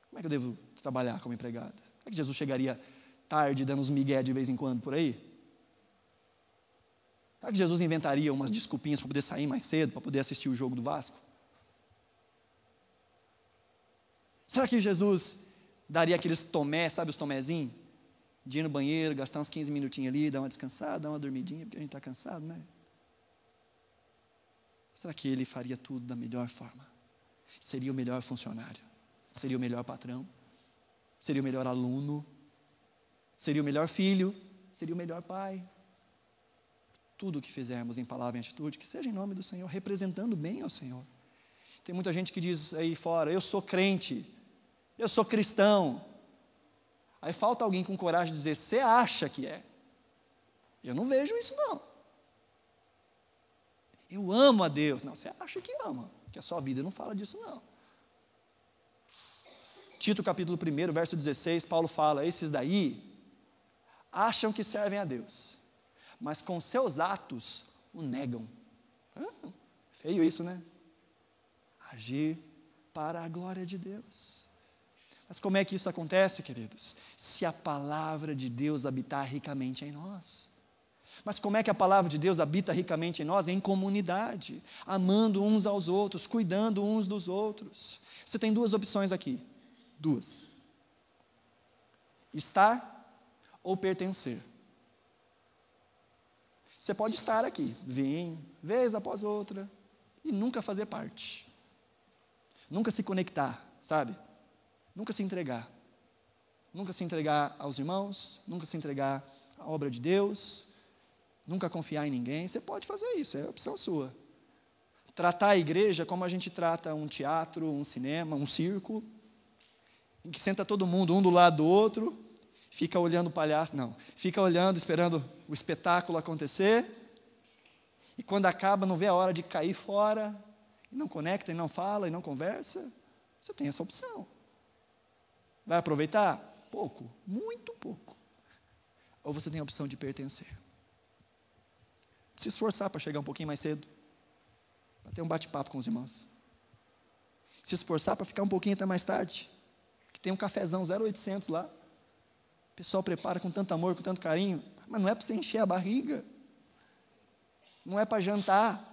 como é que eu devo trabalhar como empregado? Será que Jesus chegaria tarde, dando uns migué de vez em quando por aí? Será que Jesus inventaria umas desculpinhas para poder sair mais cedo, para poder assistir o jogo do Vasco? Será que Jesus daria aqueles tomé, sabe os tomézinhos? De ir no banheiro, gastar uns 15 minutinhos ali, dar uma descansada, dar uma dormidinha, porque a gente está cansado, né? Será que ele faria tudo da melhor forma? Seria o melhor funcionário? Seria o melhor patrão? Seria o melhor aluno? Seria o melhor filho? Seria o melhor pai? Tudo o que fizermos em palavra e em atitude, que seja em nome do Senhor, representando bem ao Senhor. Tem muita gente que diz aí fora, eu sou crente, eu sou cristão. Aí falta alguém com coragem de dizer, você acha que é? Eu não vejo isso não. Eu amo a Deus. Não, você acha que ama, que a sua vida não fala disso não. Tito capítulo 1, verso 16, Paulo fala, esses daí acham que servem a Deus, mas com seus atos o negam. Feio isso, né? Agir para a glória de Deus. Mas como é que isso acontece, queridos? Se a palavra de Deus habitar ricamente em nós. Mas como é que a palavra de Deus habita ricamente em nós? Em comunidade, amando uns aos outros, cuidando uns dos outros. Você tem duas opções aqui. Duas. Estar ou pertencer. Você pode estar aqui, vir, vez após outra, e nunca fazer parte. Nunca se conectar, sabe? Nunca se entregar. Nunca se entregar aos irmãos, nunca se entregar à obra de Deus, nunca confiar em ninguém, você pode fazer isso, é opção sua. Tratar a igreja como a gente trata um teatro, um cinema, um circo, em que senta todo mundo um do lado do outro, fica olhando o palhaço, não, fica olhando, esperando o espetáculo acontecer, e quando acaba não vê a hora de cair fora, e não conecta, e não fala, e não conversa. Você tem essa opção. Vai aproveitar? Pouco, muito pouco. Ou você tem a opção de pertencer. Se esforçar para chegar um pouquinho mais cedo, para ter um bate-papo com os irmãos. Se esforçar para ficar um pouquinho até mais tarde, que tem um cafezão 0800 lá. O pessoal prepara com tanto amor, com tanto carinho, mas não é para você encher a barriga. Não é para jantar.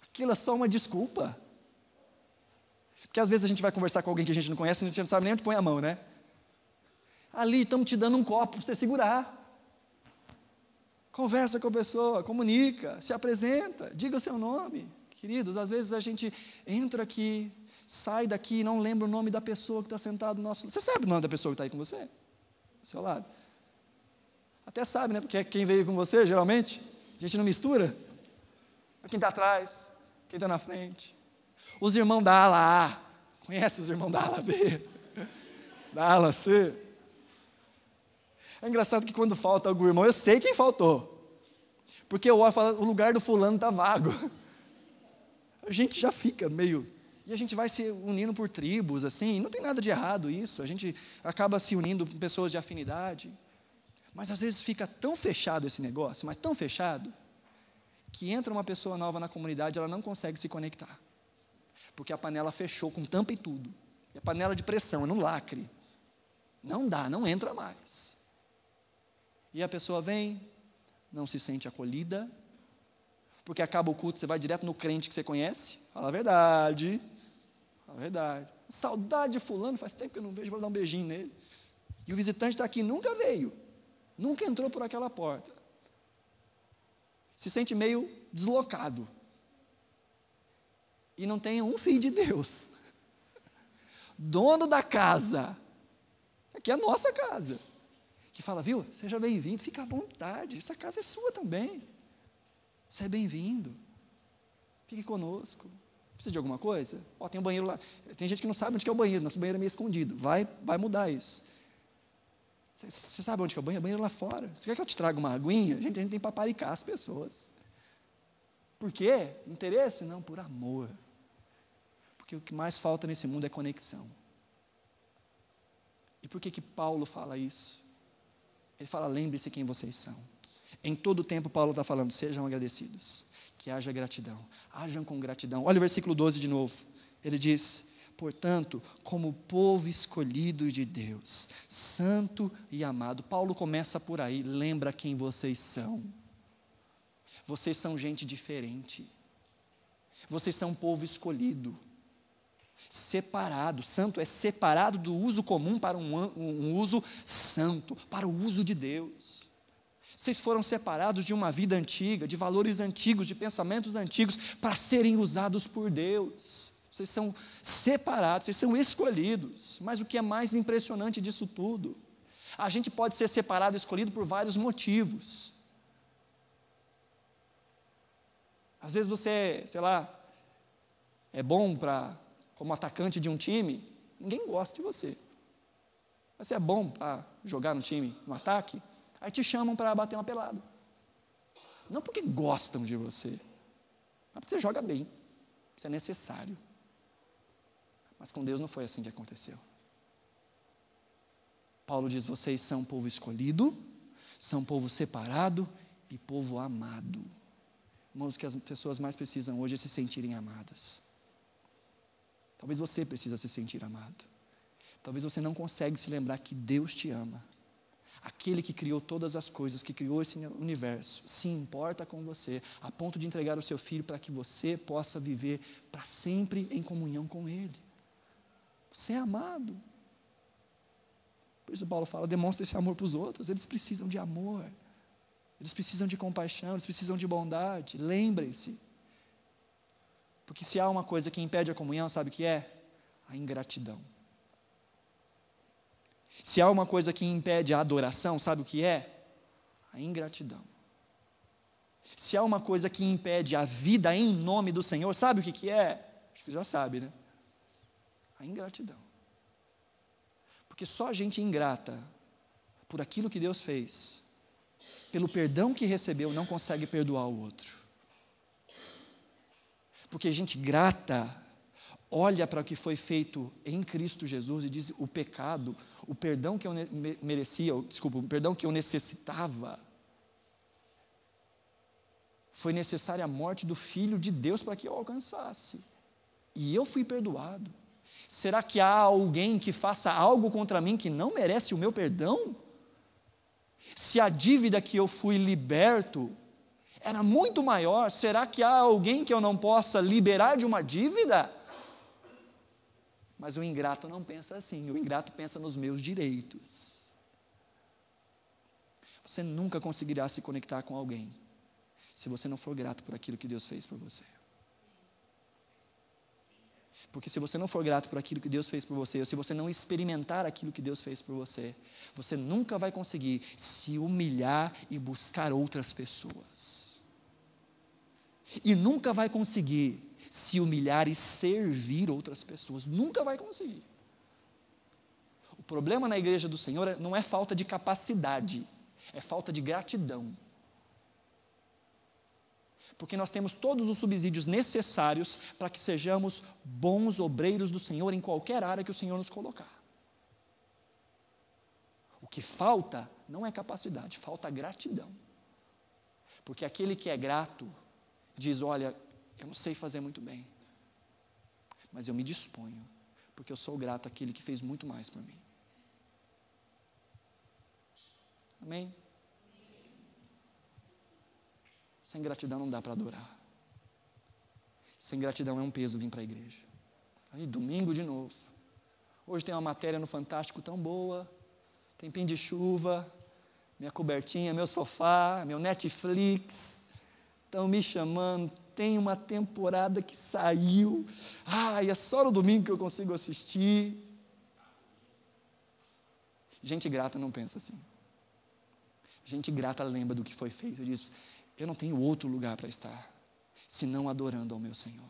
Aquilo é só uma desculpa. Porque às vezes a gente vai conversar com alguém que a gente não conhece e a gente não sabe nem onde põe a mão, né? Ali estamos te dando um copo para você segurar. Conversa com a pessoa, comunica, se apresenta, diga o seu nome. Queridos, às vezes a gente entra aqui, sai daqui e não lembra o nome da pessoa que está sentada do nosso lado. Você sabe o nome da pessoa que está aí com você? Do seu lado? Até sabe, né? Porque quem veio com você, geralmente, a gente não mistura. Quem está atrás, quem está na frente. Os irmãos da ala A, conhece os irmãos da ala B? Da ala C? É engraçado que quando falta algum irmão, eu sei quem faltou. Porque eu olho e falo, o lugar do fulano está vago. A gente já fica meio... E a gente vai se unindo por tribos, assim, não tem nada de errado isso. A gente acaba se unindo com pessoas de afinidade. Mas às vezes fica tão fechado esse negócio, mas tão fechado, que entra uma pessoa nova na comunidade, ela não consegue se conectar. Porque a panela fechou com tampa e tudo. E a panela de pressão, é no lacre. Não dá, não entra mais. E a pessoa vem, não se sente acolhida, porque acaba o culto, você vai direto no crente que você conhece, fala a verdade, fala a verdade. Saudade de fulano, faz tempo que eu não vejo, vou dar um beijinho nele. E o visitante está aqui, nunca veio, nunca entrou por aquela porta. Se sente meio deslocado. E não tem um filho de Deus. Dono da casa, aqui é a nossa casa, que fala, viu, seja bem-vindo, fica à vontade, essa casa é sua também. Você é bem-vindo. Fique conosco. Precisa de alguma coisa? Ó, tem um banheiro lá. Tem gente que não sabe onde que é o banheiro. Nosso banheiro é meio escondido. Vai mudar isso. Você sabe onde que é o banheiro? O banheiro lá fora. Você quer que eu te traga uma aguinha? A gente tem que paparicar as pessoas. Por quê? Interesse? Não, por amor. Porque o que mais falta nesse mundo é conexão. E por que Paulo fala isso? Ele fala, lembre-se quem vocês são. Em todo o tempo Paulo está falando, sejam agradecidos, que haja gratidão, hajam com gratidão. Olha o versículo 12 de novo, ele diz, portanto, como povo escolhido de Deus, santo e amado. Paulo começa por aí, lembra quem vocês são. Vocês são gente diferente, vocês são um povo escolhido, separado. Santo é separado do uso comum para um uso santo, para o uso de Deus. Vocês foram separados de uma vida antiga, de valores antigos, de pensamentos antigos, para serem usados por Deus. Vocês são separados, vocês são escolhidos. Mas o que é mais impressionante disso tudo? A gente pode ser separado e escolhido por vários motivos. Às vezes você, sei lá, é bom como atacante de um time, ninguém gosta de você. Mas você é bom para jogar no time, no ataque, aí te chamam para bater uma pelada. Não porque gostam de você, mas porque você joga bem, isso é necessário. Mas com Deus não foi assim que aconteceu. Paulo diz, vocês são um povo escolhido, são um povo separado e povo amado. Irmãos, o que as pessoas mais precisam hoje é se sentirem amadas. Talvez você precisa se sentir amado. Talvez você não consegue se lembrar que Deus te ama. Aquele que criou todas as coisas, que criou esse universo, se importa com você, a ponto de entregar o seu filho para que você possa viver para sempre em comunhão com Ele. Você é amado. Por isso Paulo fala, demonstra esse amor para os outros. Eles precisam de amor. Eles precisam de compaixão, eles precisam de bondade. Lembrem-se. Porque se há uma coisa que impede a comunhão, sabe o que é? A ingratidão. Se há uma coisa que impede a adoração, sabe o que é? A ingratidão. Se há uma coisa que impede a vida em nome do Senhor, sabe o que é? Acho que já sabe, né? A ingratidão. Porque só gente ingrata por aquilo que Deus fez, pelo perdão que recebeu, não consegue perdoar o outro. Porque gente grata olha para o que foi feito em Cristo Jesus e diz: o pecado, o perdão que eu merecia, desculpa, o perdão que eu necessitava, foi necessária a morte do Filho de Deus para que eu alcançasse. E eu fui perdoado. Será que há alguém que faça algo contra mim que não merece o meu perdão? Se a dívida que eu fui liberto era muito maior, será que há alguém que eu não possa liberar de uma dívida? Mas o ingrato não pensa assim, o ingrato pensa nos meus direitos. Você nunca conseguirá se conectar com alguém se você não for grato por aquilo que Deus fez por você. Porque se você não for grato por aquilo que Deus fez por você, ou se você não experimentar aquilo que Deus fez por você, você nunca vai conseguir se humilhar e buscar outras pessoas. E nunca vai conseguir se humilhar e servir outras pessoas. Nunca vai conseguir. O problema na igreja do Senhor não é falta de capacidade, é falta de gratidão. Porque nós temos todos os subsídios necessários para que sejamos bons obreiros do Senhor em qualquer área que o Senhor nos colocar. O que falta não é capacidade, falta gratidão. Porque aquele que é grato diz: olha, eu não sei fazer muito bem, mas eu me disponho, porque eu sou grato àquele que fez muito mais por mim. Amém? Sem gratidão não dá para adorar. Sem gratidão é um peso vir para a igreja. Aí, domingo de novo. Hoje tem uma matéria no Fantástico tão boa, tempinho de chuva, minha cobertinha, meu sofá, meu Netflix, estão me chamando, tem uma temporada que saiu, é só no domingo que eu consigo assistir. Gente grata não pensa assim. Gente grata lembra do que foi feito e diz: eu não tenho outro lugar para estar, senão adorando ao meu Senhor.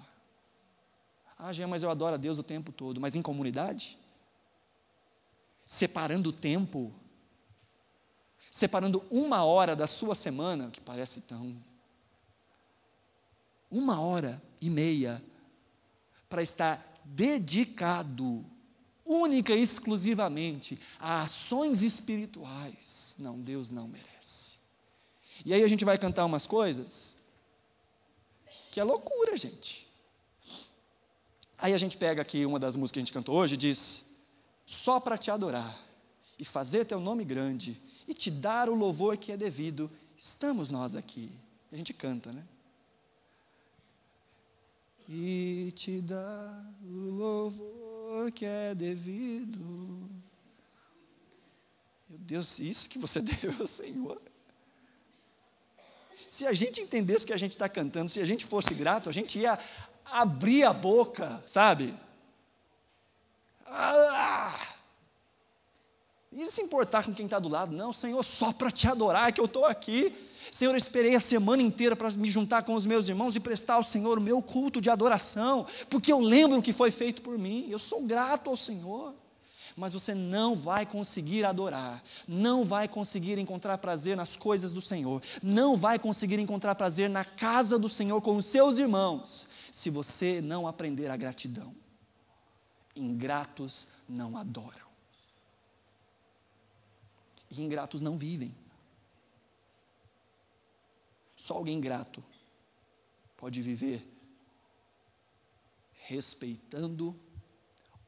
Jean, mas eu adoro a Deus o tempo todo, mas em comunidade? Separando o tempo, separando 1 hora da sua semana, que parece tão... 1h30 para estar dedicado, única e exclusivamente, a ações espirituais. Não, Deus não merece. E aí a gente vai cantar umas coisas que é loucura, gente. Aí a gente pega aqui uma das músicas que a gente cantou hoje e diz: só para te adorar e fazer teu nome grande e te dar o louvor que é devido, estamos nós aqui. E a gente canta, né? E te dar o louvor que é devido. Meu Deus, isso que você deu, Senhor. Se a gente entendesse o que a gente está cantando, se a gente fosse grato, a gente ia abrir a boca, sabe? E se importar com quem está do lado, não, Senhor, só para te adorar que eu estou aqui. Senhor, eu esperei a semana inteira para me juntar com os meus irmãos e prestar ao Senhor o meu culto de adoração, porque eu lembro o que foi feito por mim, eu sou grato ao Senhor. Mas você não vai conseguir adorar, não vai conseguir encontrar prazer nas coisas do Senhor, não vai conseguir encontrar prazer na casa do Senhor com os seus irmãos, se você não aprender a gratidão. Ingratos não adoram. E ingratos não vivem. Só alguém grato pode viver respeitando,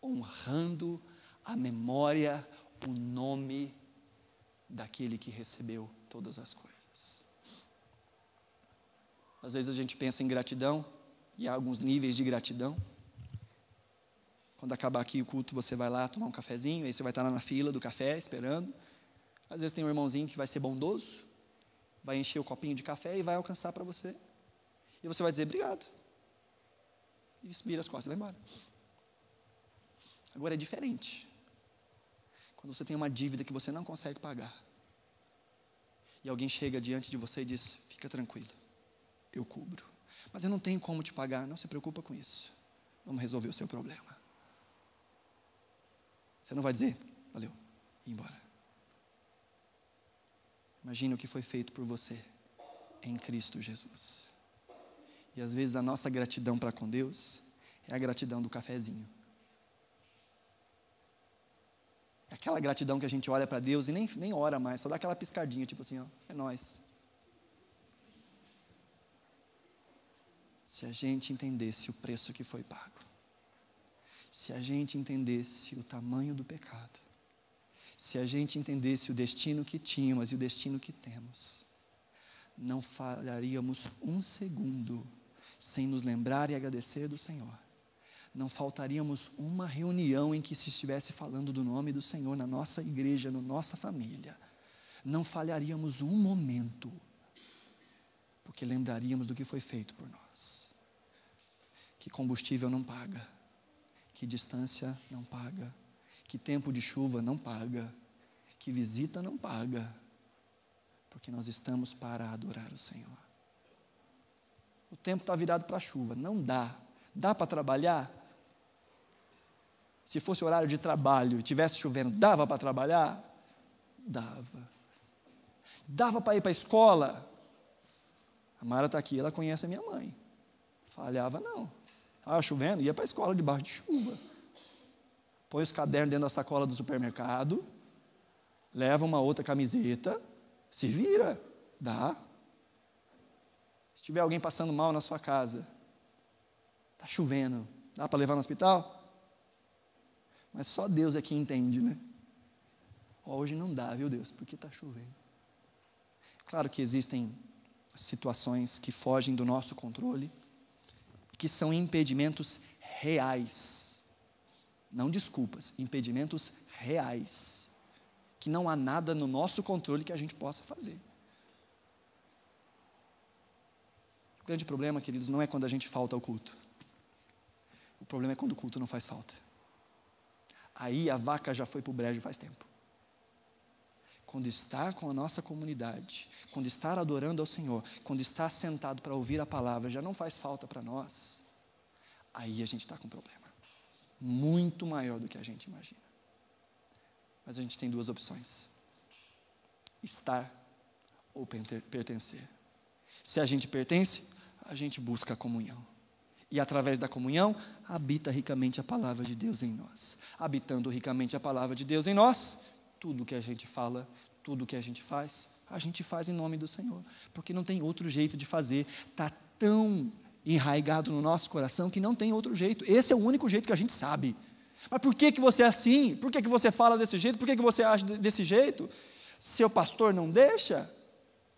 honrando a memória, o nome daquele que recebeu todas as coisas. Às vezes a gente pensa em gratidão, e há alguns níveis de gratidão. Quando acabar aqui o culto, você vai lá tomar um cafezinho, aí você vai estar lá na fila do café, esperando. Às vezes tem um irmãozinho que vai ser bondoso, vai encher o copinho de café e vai alcançar para você. E você vai dizer: obrigado. E vira as costas e vai embora. Agora é diferente. Quando você tem uma dívida que você não consegue pagar, e alguém chega diante de você e diz: fica tranquilo, eu cubro. Mas eu não tenho como te pagar. Não se preocupa com isso. Vamos resolver o seu problema. Você não vai dizer, valeu, e ir embora. Imagine o que foi feito por você em Cristo Jesus. E às vezes a nossa gratidão para com Deus é a gratidão do cafezinho. É aquela gratidão que a gente olha para Deus e nem ora mais, só dá aquela piscadinha, tipo assim, ó, é nóis. Se a gente entendesse o preço que foi pago, se a gente entendesse o tamanho do pecado, se a gente entendesse o destino que tínhamos e o destino que temos, não falharíamos um segundo sem nos lembrar e agradecer do Senhor. Não faltaríamos uma reunião em que se estivesse falando do nome do Senhor na nossa igreja, na nossa família. Não falharíamos um momento, porque lembraríamos do que foi feito por nós. Que combustível não paga, que distância não paga, que tempo de chuva não paga, que visita não paga, porque nós estamos para adorar o Senhor. O tempo está virado para a chuva, não dá. Dá para trabalhar? Se fosse horário de trabalho e estivesse chovendo, dava para trabalhar? Dava. Dava para ir para a escola? A Mara está aqui, ela conhece a minha mãe. Falhava não. Estava chovendo, ia para a escola debaixo de chuva. Põe os cadernos dentro da sacola do supermercado, leva uma outra camiseta, se vira, dá. Se tiver alguém passando mal na sua casa, está chovendo, dá para levar no hospital? Mas só Deus é que entende, né? Hoje não dá, viu Deus, porque está chovendo. Claro que existem situações que fogem do nosso controle, que são impedimentos reais, não desculpas, impedimentos reais, que não há nada no nosso controle que a gente possa fazer. O grande problema, queridos, não é quando a gente falta ao culto. O problema é quando o culto não faz falta. Aí a vaca já foi para o brejo faz tempo. Quando está com a nossa comunidade, quando está adorando ao Senhor, quando está sentado para ouvir a palavra, já não faz falta para nós, aí a gente está com um problema. Muito maior do que a gente imagina. Mas a gente tem duas opções. Estar ou pertencer. Se a gente pertence, a gente busca a comunhão. E através da comunhão, habita ricamente a palavra de Deus em nós. Habitando ricamente a palavra de Deus em nós, tudo que a gente fala, tudo que a gente faz em nome do Senhor. Porque não tem outro jeito de fazer. Está tão enraizado no nosso coração que não tem outro jeito. Esse é o único jeito que a gente sabe. Mas por que você é assim? Por que você fala desse jeito? Por que você age desse jeito? Seu pastor não deixa?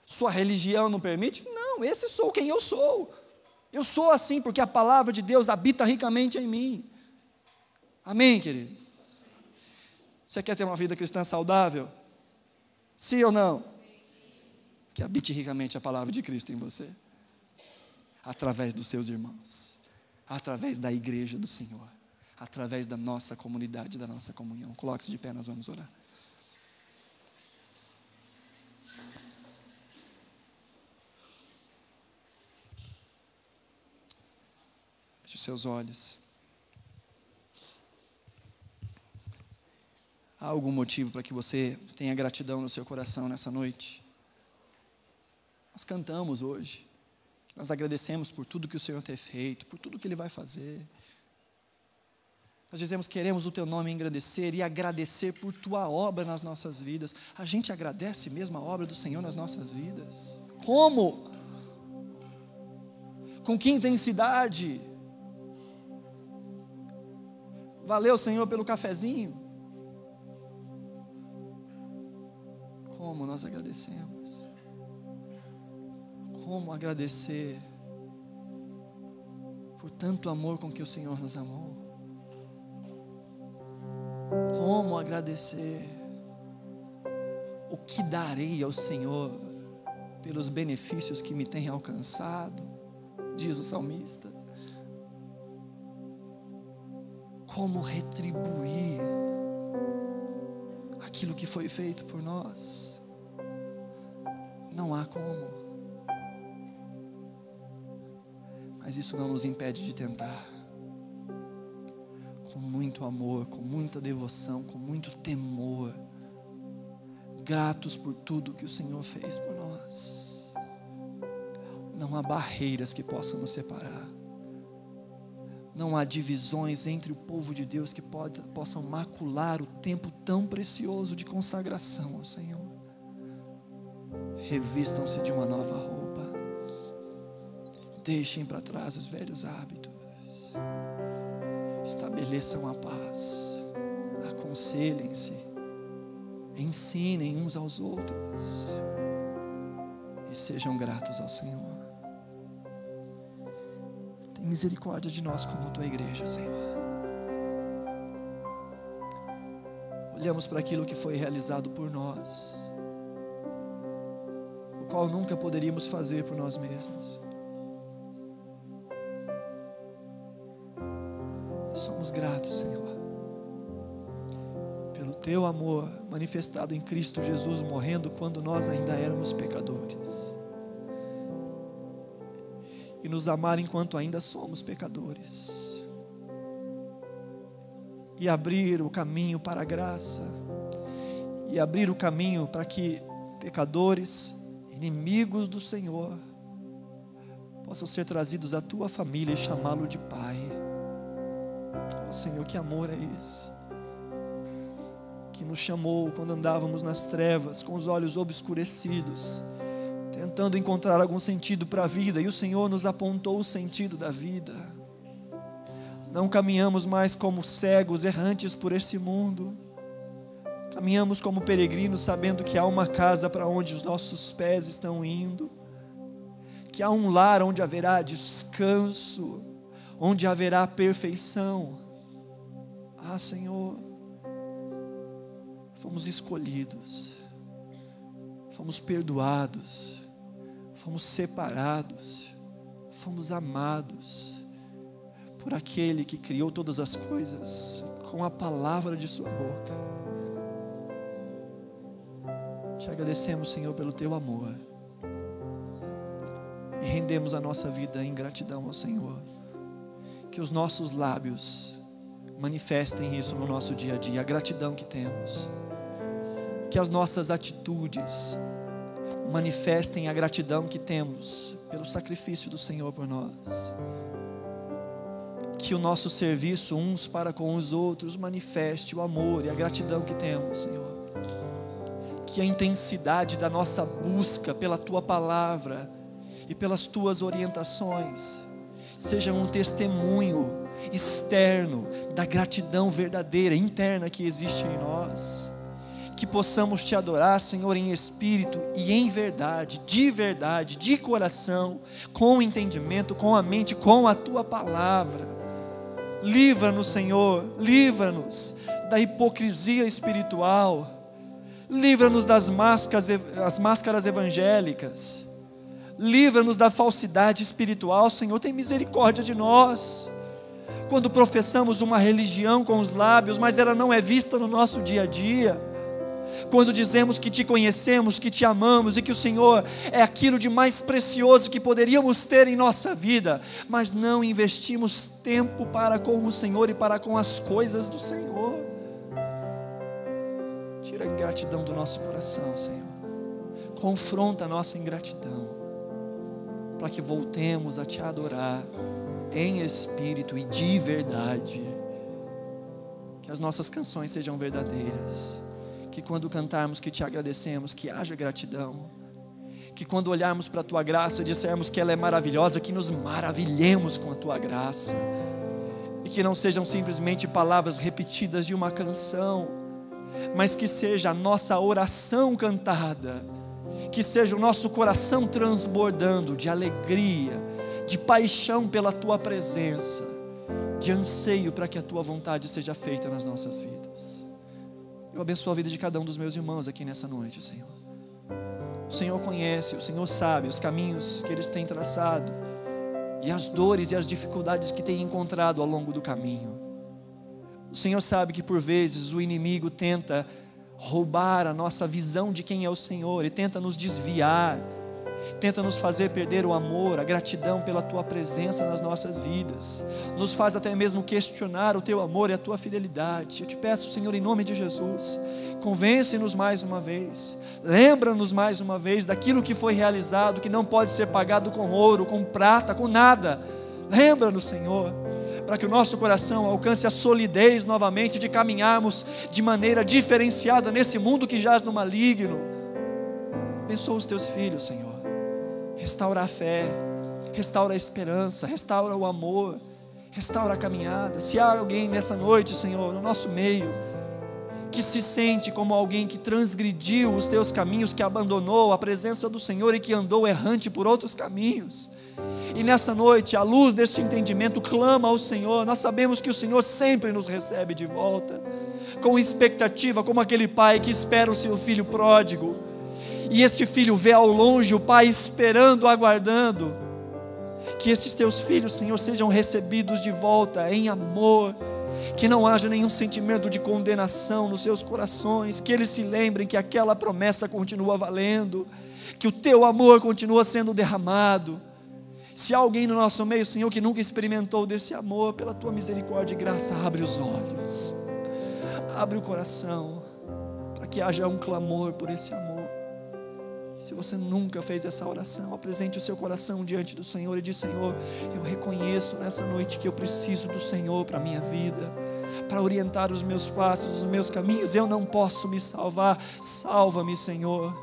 Sua religião não permite? Não, esse sou quem eu sou. Eu sou assim porque a palavra de Deus habita ricamente em mim. Amém, querido? Você quer ter uma vida cristã saudável? Sim ou não? Que habite ricamente a palavra de Cristo em você. Através dos seus irmãos. Através da igreja do Senhor. Através da nossa comunidade, da nossa comunhão. Coloque-se de pé, nós vamos orar. Feche os seus olhos. Há algum motivo para que você tenha gratidão no seu coração nessa noite? Nós cantamos hoje. Nós agradecemos por tudo que o Senhor tem feito, por tudo que Ele vai fazer. Nós dizemos, queremos o Teu nome engrandecer e agradecer por Tua obra nas nossas vidas. A gente agradece mesmo a obra do Senhor nas nossas vidas. Como? Com que intensidade? Valeu, Senhor, pelo cafezinho. Como nós agradecemos? Como agradecer por tanto amor com que o Senhor nos amou? Como agradecer? O que darei ao Senhor pelos benefícios que me tem alcançado? Diz o salmista. Como retribuir aquilo que foi feito por nós? Não há como. mas isso não nos impede de tentar. Com muito amor, com muita devoção, com muito temor, gratos por tudo que o Senhor fez por nós. Não há barreiras que possam nos separar. Não há divisões entre o povo de Deus que possam macular o tempo tão precioso de consagração ao Senhor. Revistam-se de uma nova roupa. Deixem para trás os velhos hábitos. Estabeleçam a paz. Aconselhem-se. Ensinem uns aos outros. E sejam gratos ao Senhor. Tem misericórdia de nós como tua igreja, Senhor. Olhamos para aquilo que foi realizado por nós, o qual nunca poderíamos fazer por nós mesmos. Somos gratos, Senhor, pelo teu amor manifestado em Cristo Jesus, morrendo quando nós ainda éramos pecadores. E nos amar enquanto ainda somos pecadores. E abrir o caminho para a graça. E abrir o caminho para que pecadores, inimigos do Senhor, possam ser trazidos à tua família e chamá-lo de Pai. Oh, Senhor, que amor é esse? Que nos chamou quando andávamos nas trevas, com os olhos obscurecidos, tentando encontrar algum sentido para a vida, e o Senhor nos apontou o sentido da vida. Não caminhamos mais como cegos, errantes por esse mundo. Caminhamos como peregrinos, sabendo que há uma casa para onde os nossos pés estão indo, que há um lar onde haverá descanso, onde haverá perfeição. Ah, Senhor, fomos escolhidos, fomos perdoados, fomos separados, fomos amados por aquele que criou todas as coisas com a palavra de sua boca. Te agradecemos, Senhor, pelo teu amor, e rendemos a nossa vida em gratidão ao Senhor. Que os nossos lábios manifestem isso no nosso dia a dia, a gratidão que temos. Que as nossas atitudes manifestem a gratidão que temos pelo sacrifício do Senhor por nós. Que o nosso serviço uns para com os outros manifeste o amor e a gratidão que temos, Senhor. Que a intensidade da nossa busca pela tua palavra e pelas tuas orientações seja um testemunho externo da gratidão verdadeira, interna que existe em nós. Que possamos te adorar, Senhor, em espírito e em verdade, de coração, com entendimento, com a mente, com a tua palavra. Livra-nos, Senhor, livra-nos da hipocrisia espiritual, livra-nos das máscaras evangélicas, livra-nos da falsidade espiritual. Senhor, tem misericórdia de nós. Quando professamos uma religião com os lábios, mas ela não é vista no nosso dia a dia. Quando dizemos que te conhecemos, que te amamos e que o Senhor é aquilo de mais precioso que poderíamos ter em nossa vida, mas não investimos tempo para com o Senhor e para com as coisas do Senhor. Tira a ingratidão do nosso coração, Senhor. Confronta a nossa ingratidão, para que voltemos a te adorar em espírito e de verdade. Que as nossas canções sejam verdadeiras. Que quando cantarmos que te agradecemos, que haja gratidão. Que quando olharmos para a tua graça e dissermos que ela é maravilhosa, que nos maravilhemos com a tua graça. E que não sejam simplesmente palavras repetidas de uma canção, mas que seja a nossa oração cantada, que seja o nosso coração transbordando de alegria, de paixão pela tua presença, de anseio para que a tua vontade seja feita nas nossas vidas. Eu abençoo a vida de cada um dos meus irmãos aqui nessa noite, Senhor. O Senhor conhece, o Senhor sabe os caminhos que eles têm traçado e as dores e as dificuldades que têm encontrado ao longo do caminho. O Senhor sabe que por vezes o inimigo tenta roubar a nossa visão de quem é o Senhor e tenta nos desviar tenta nos fazer perder o amor, a gratidão pela tua presença nas nossas vidas, nos faz até mesmo questionar o teu amor e a tua fidelidade. Eu te peço, Senhor, em nome de Jesus, convence-nos mais uma vez, lembra-nos mais uma vez daquilo que foi realizado, que não pode ser pagado com ouro, com prata, com nada. Lembra-nos, Senhor, para que o nosso coração alcance a solidez novamente de caminharmos de maneira diferenciada nesse mundo que jaz no maligno. Abençoa os teus filhos, Senhor. Restaura a fé, restaura a esperança, restaura o amor, restaura a caminhada. Se há alguém nessa noite, Senhor, no nosso meio, que se sente como alguém que transgrediu os teus caminhos, que abandonou a presença do Senhor e que andou errante por outros caminhos, e nessa noite, à luz deste entendimento, clama ao Senhor. Nós sabemos que o Senhor sempre nos recebe de volta, com expectativa, como aquele pai que espera o seu filho pródigo, e este filho vê ao longe o pai esperando, aguardando. Que estes teus filhos, Senhor, sejam recebidos de volta em amor, que não haja nenhum sentimento de condenação nos seus corações, que eles se lembrem que aquela promessa continua valendo, que o teu amor continua sendo derramado. Se há alguém no nosso meio, Senhor, que nunca experimentou desse amor, pela tua misericórdia e graça, abre os olhos, abre o coração, para que haja um clamor por esse amor. Se você nunca fez essa oração, apresente o seu coração diante do Senhor e diz: Senhor, eu reconheço nessa noite que eu preciso do Senhor para a minha vida, para orientar os meus passos, os meus caminhos. Eu não posso me salvar, salva-me, Senhor.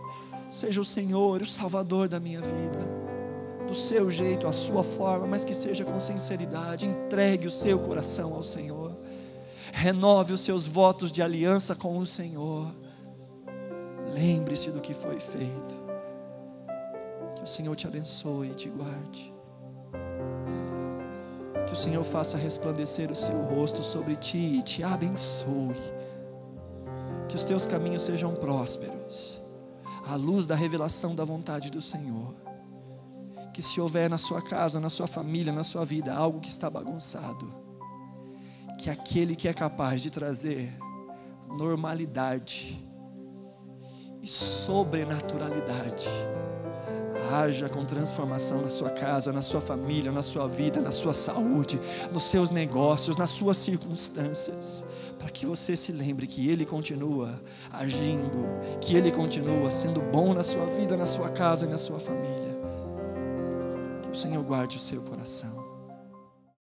Seja o Senhor o Salvador da minha vida, do seu jeito, à sua forma, mas que seja com sinceridade. Entregue o seu coração ao Senhor, renove os seus votos de aliança com o Senhor. Lembre-se do que foi feito. Que o Senhor te abençoe e te guarde, que o Senhor faça resplandecer o seu rosto sobre ti e te abençoe, que os teus caminhos sejam prósperos, à luz da revelação da vontade do Senhor. Que se houver na sua casa, na sua família, na sua vida algo que está bagunçado, que aquele que é capaz de trazer normalidade e sobrenaturalidade haja com transformação na sua casa, na sua família, na sua vida, na sua saúde, nos seus negócios, nas suas circunstâncias, para que você se lembre que Ele continua agindo, que Ele continua sendo bom na sua vida, na sua casa e na sua família. Que o Senhor guarde o seu coração.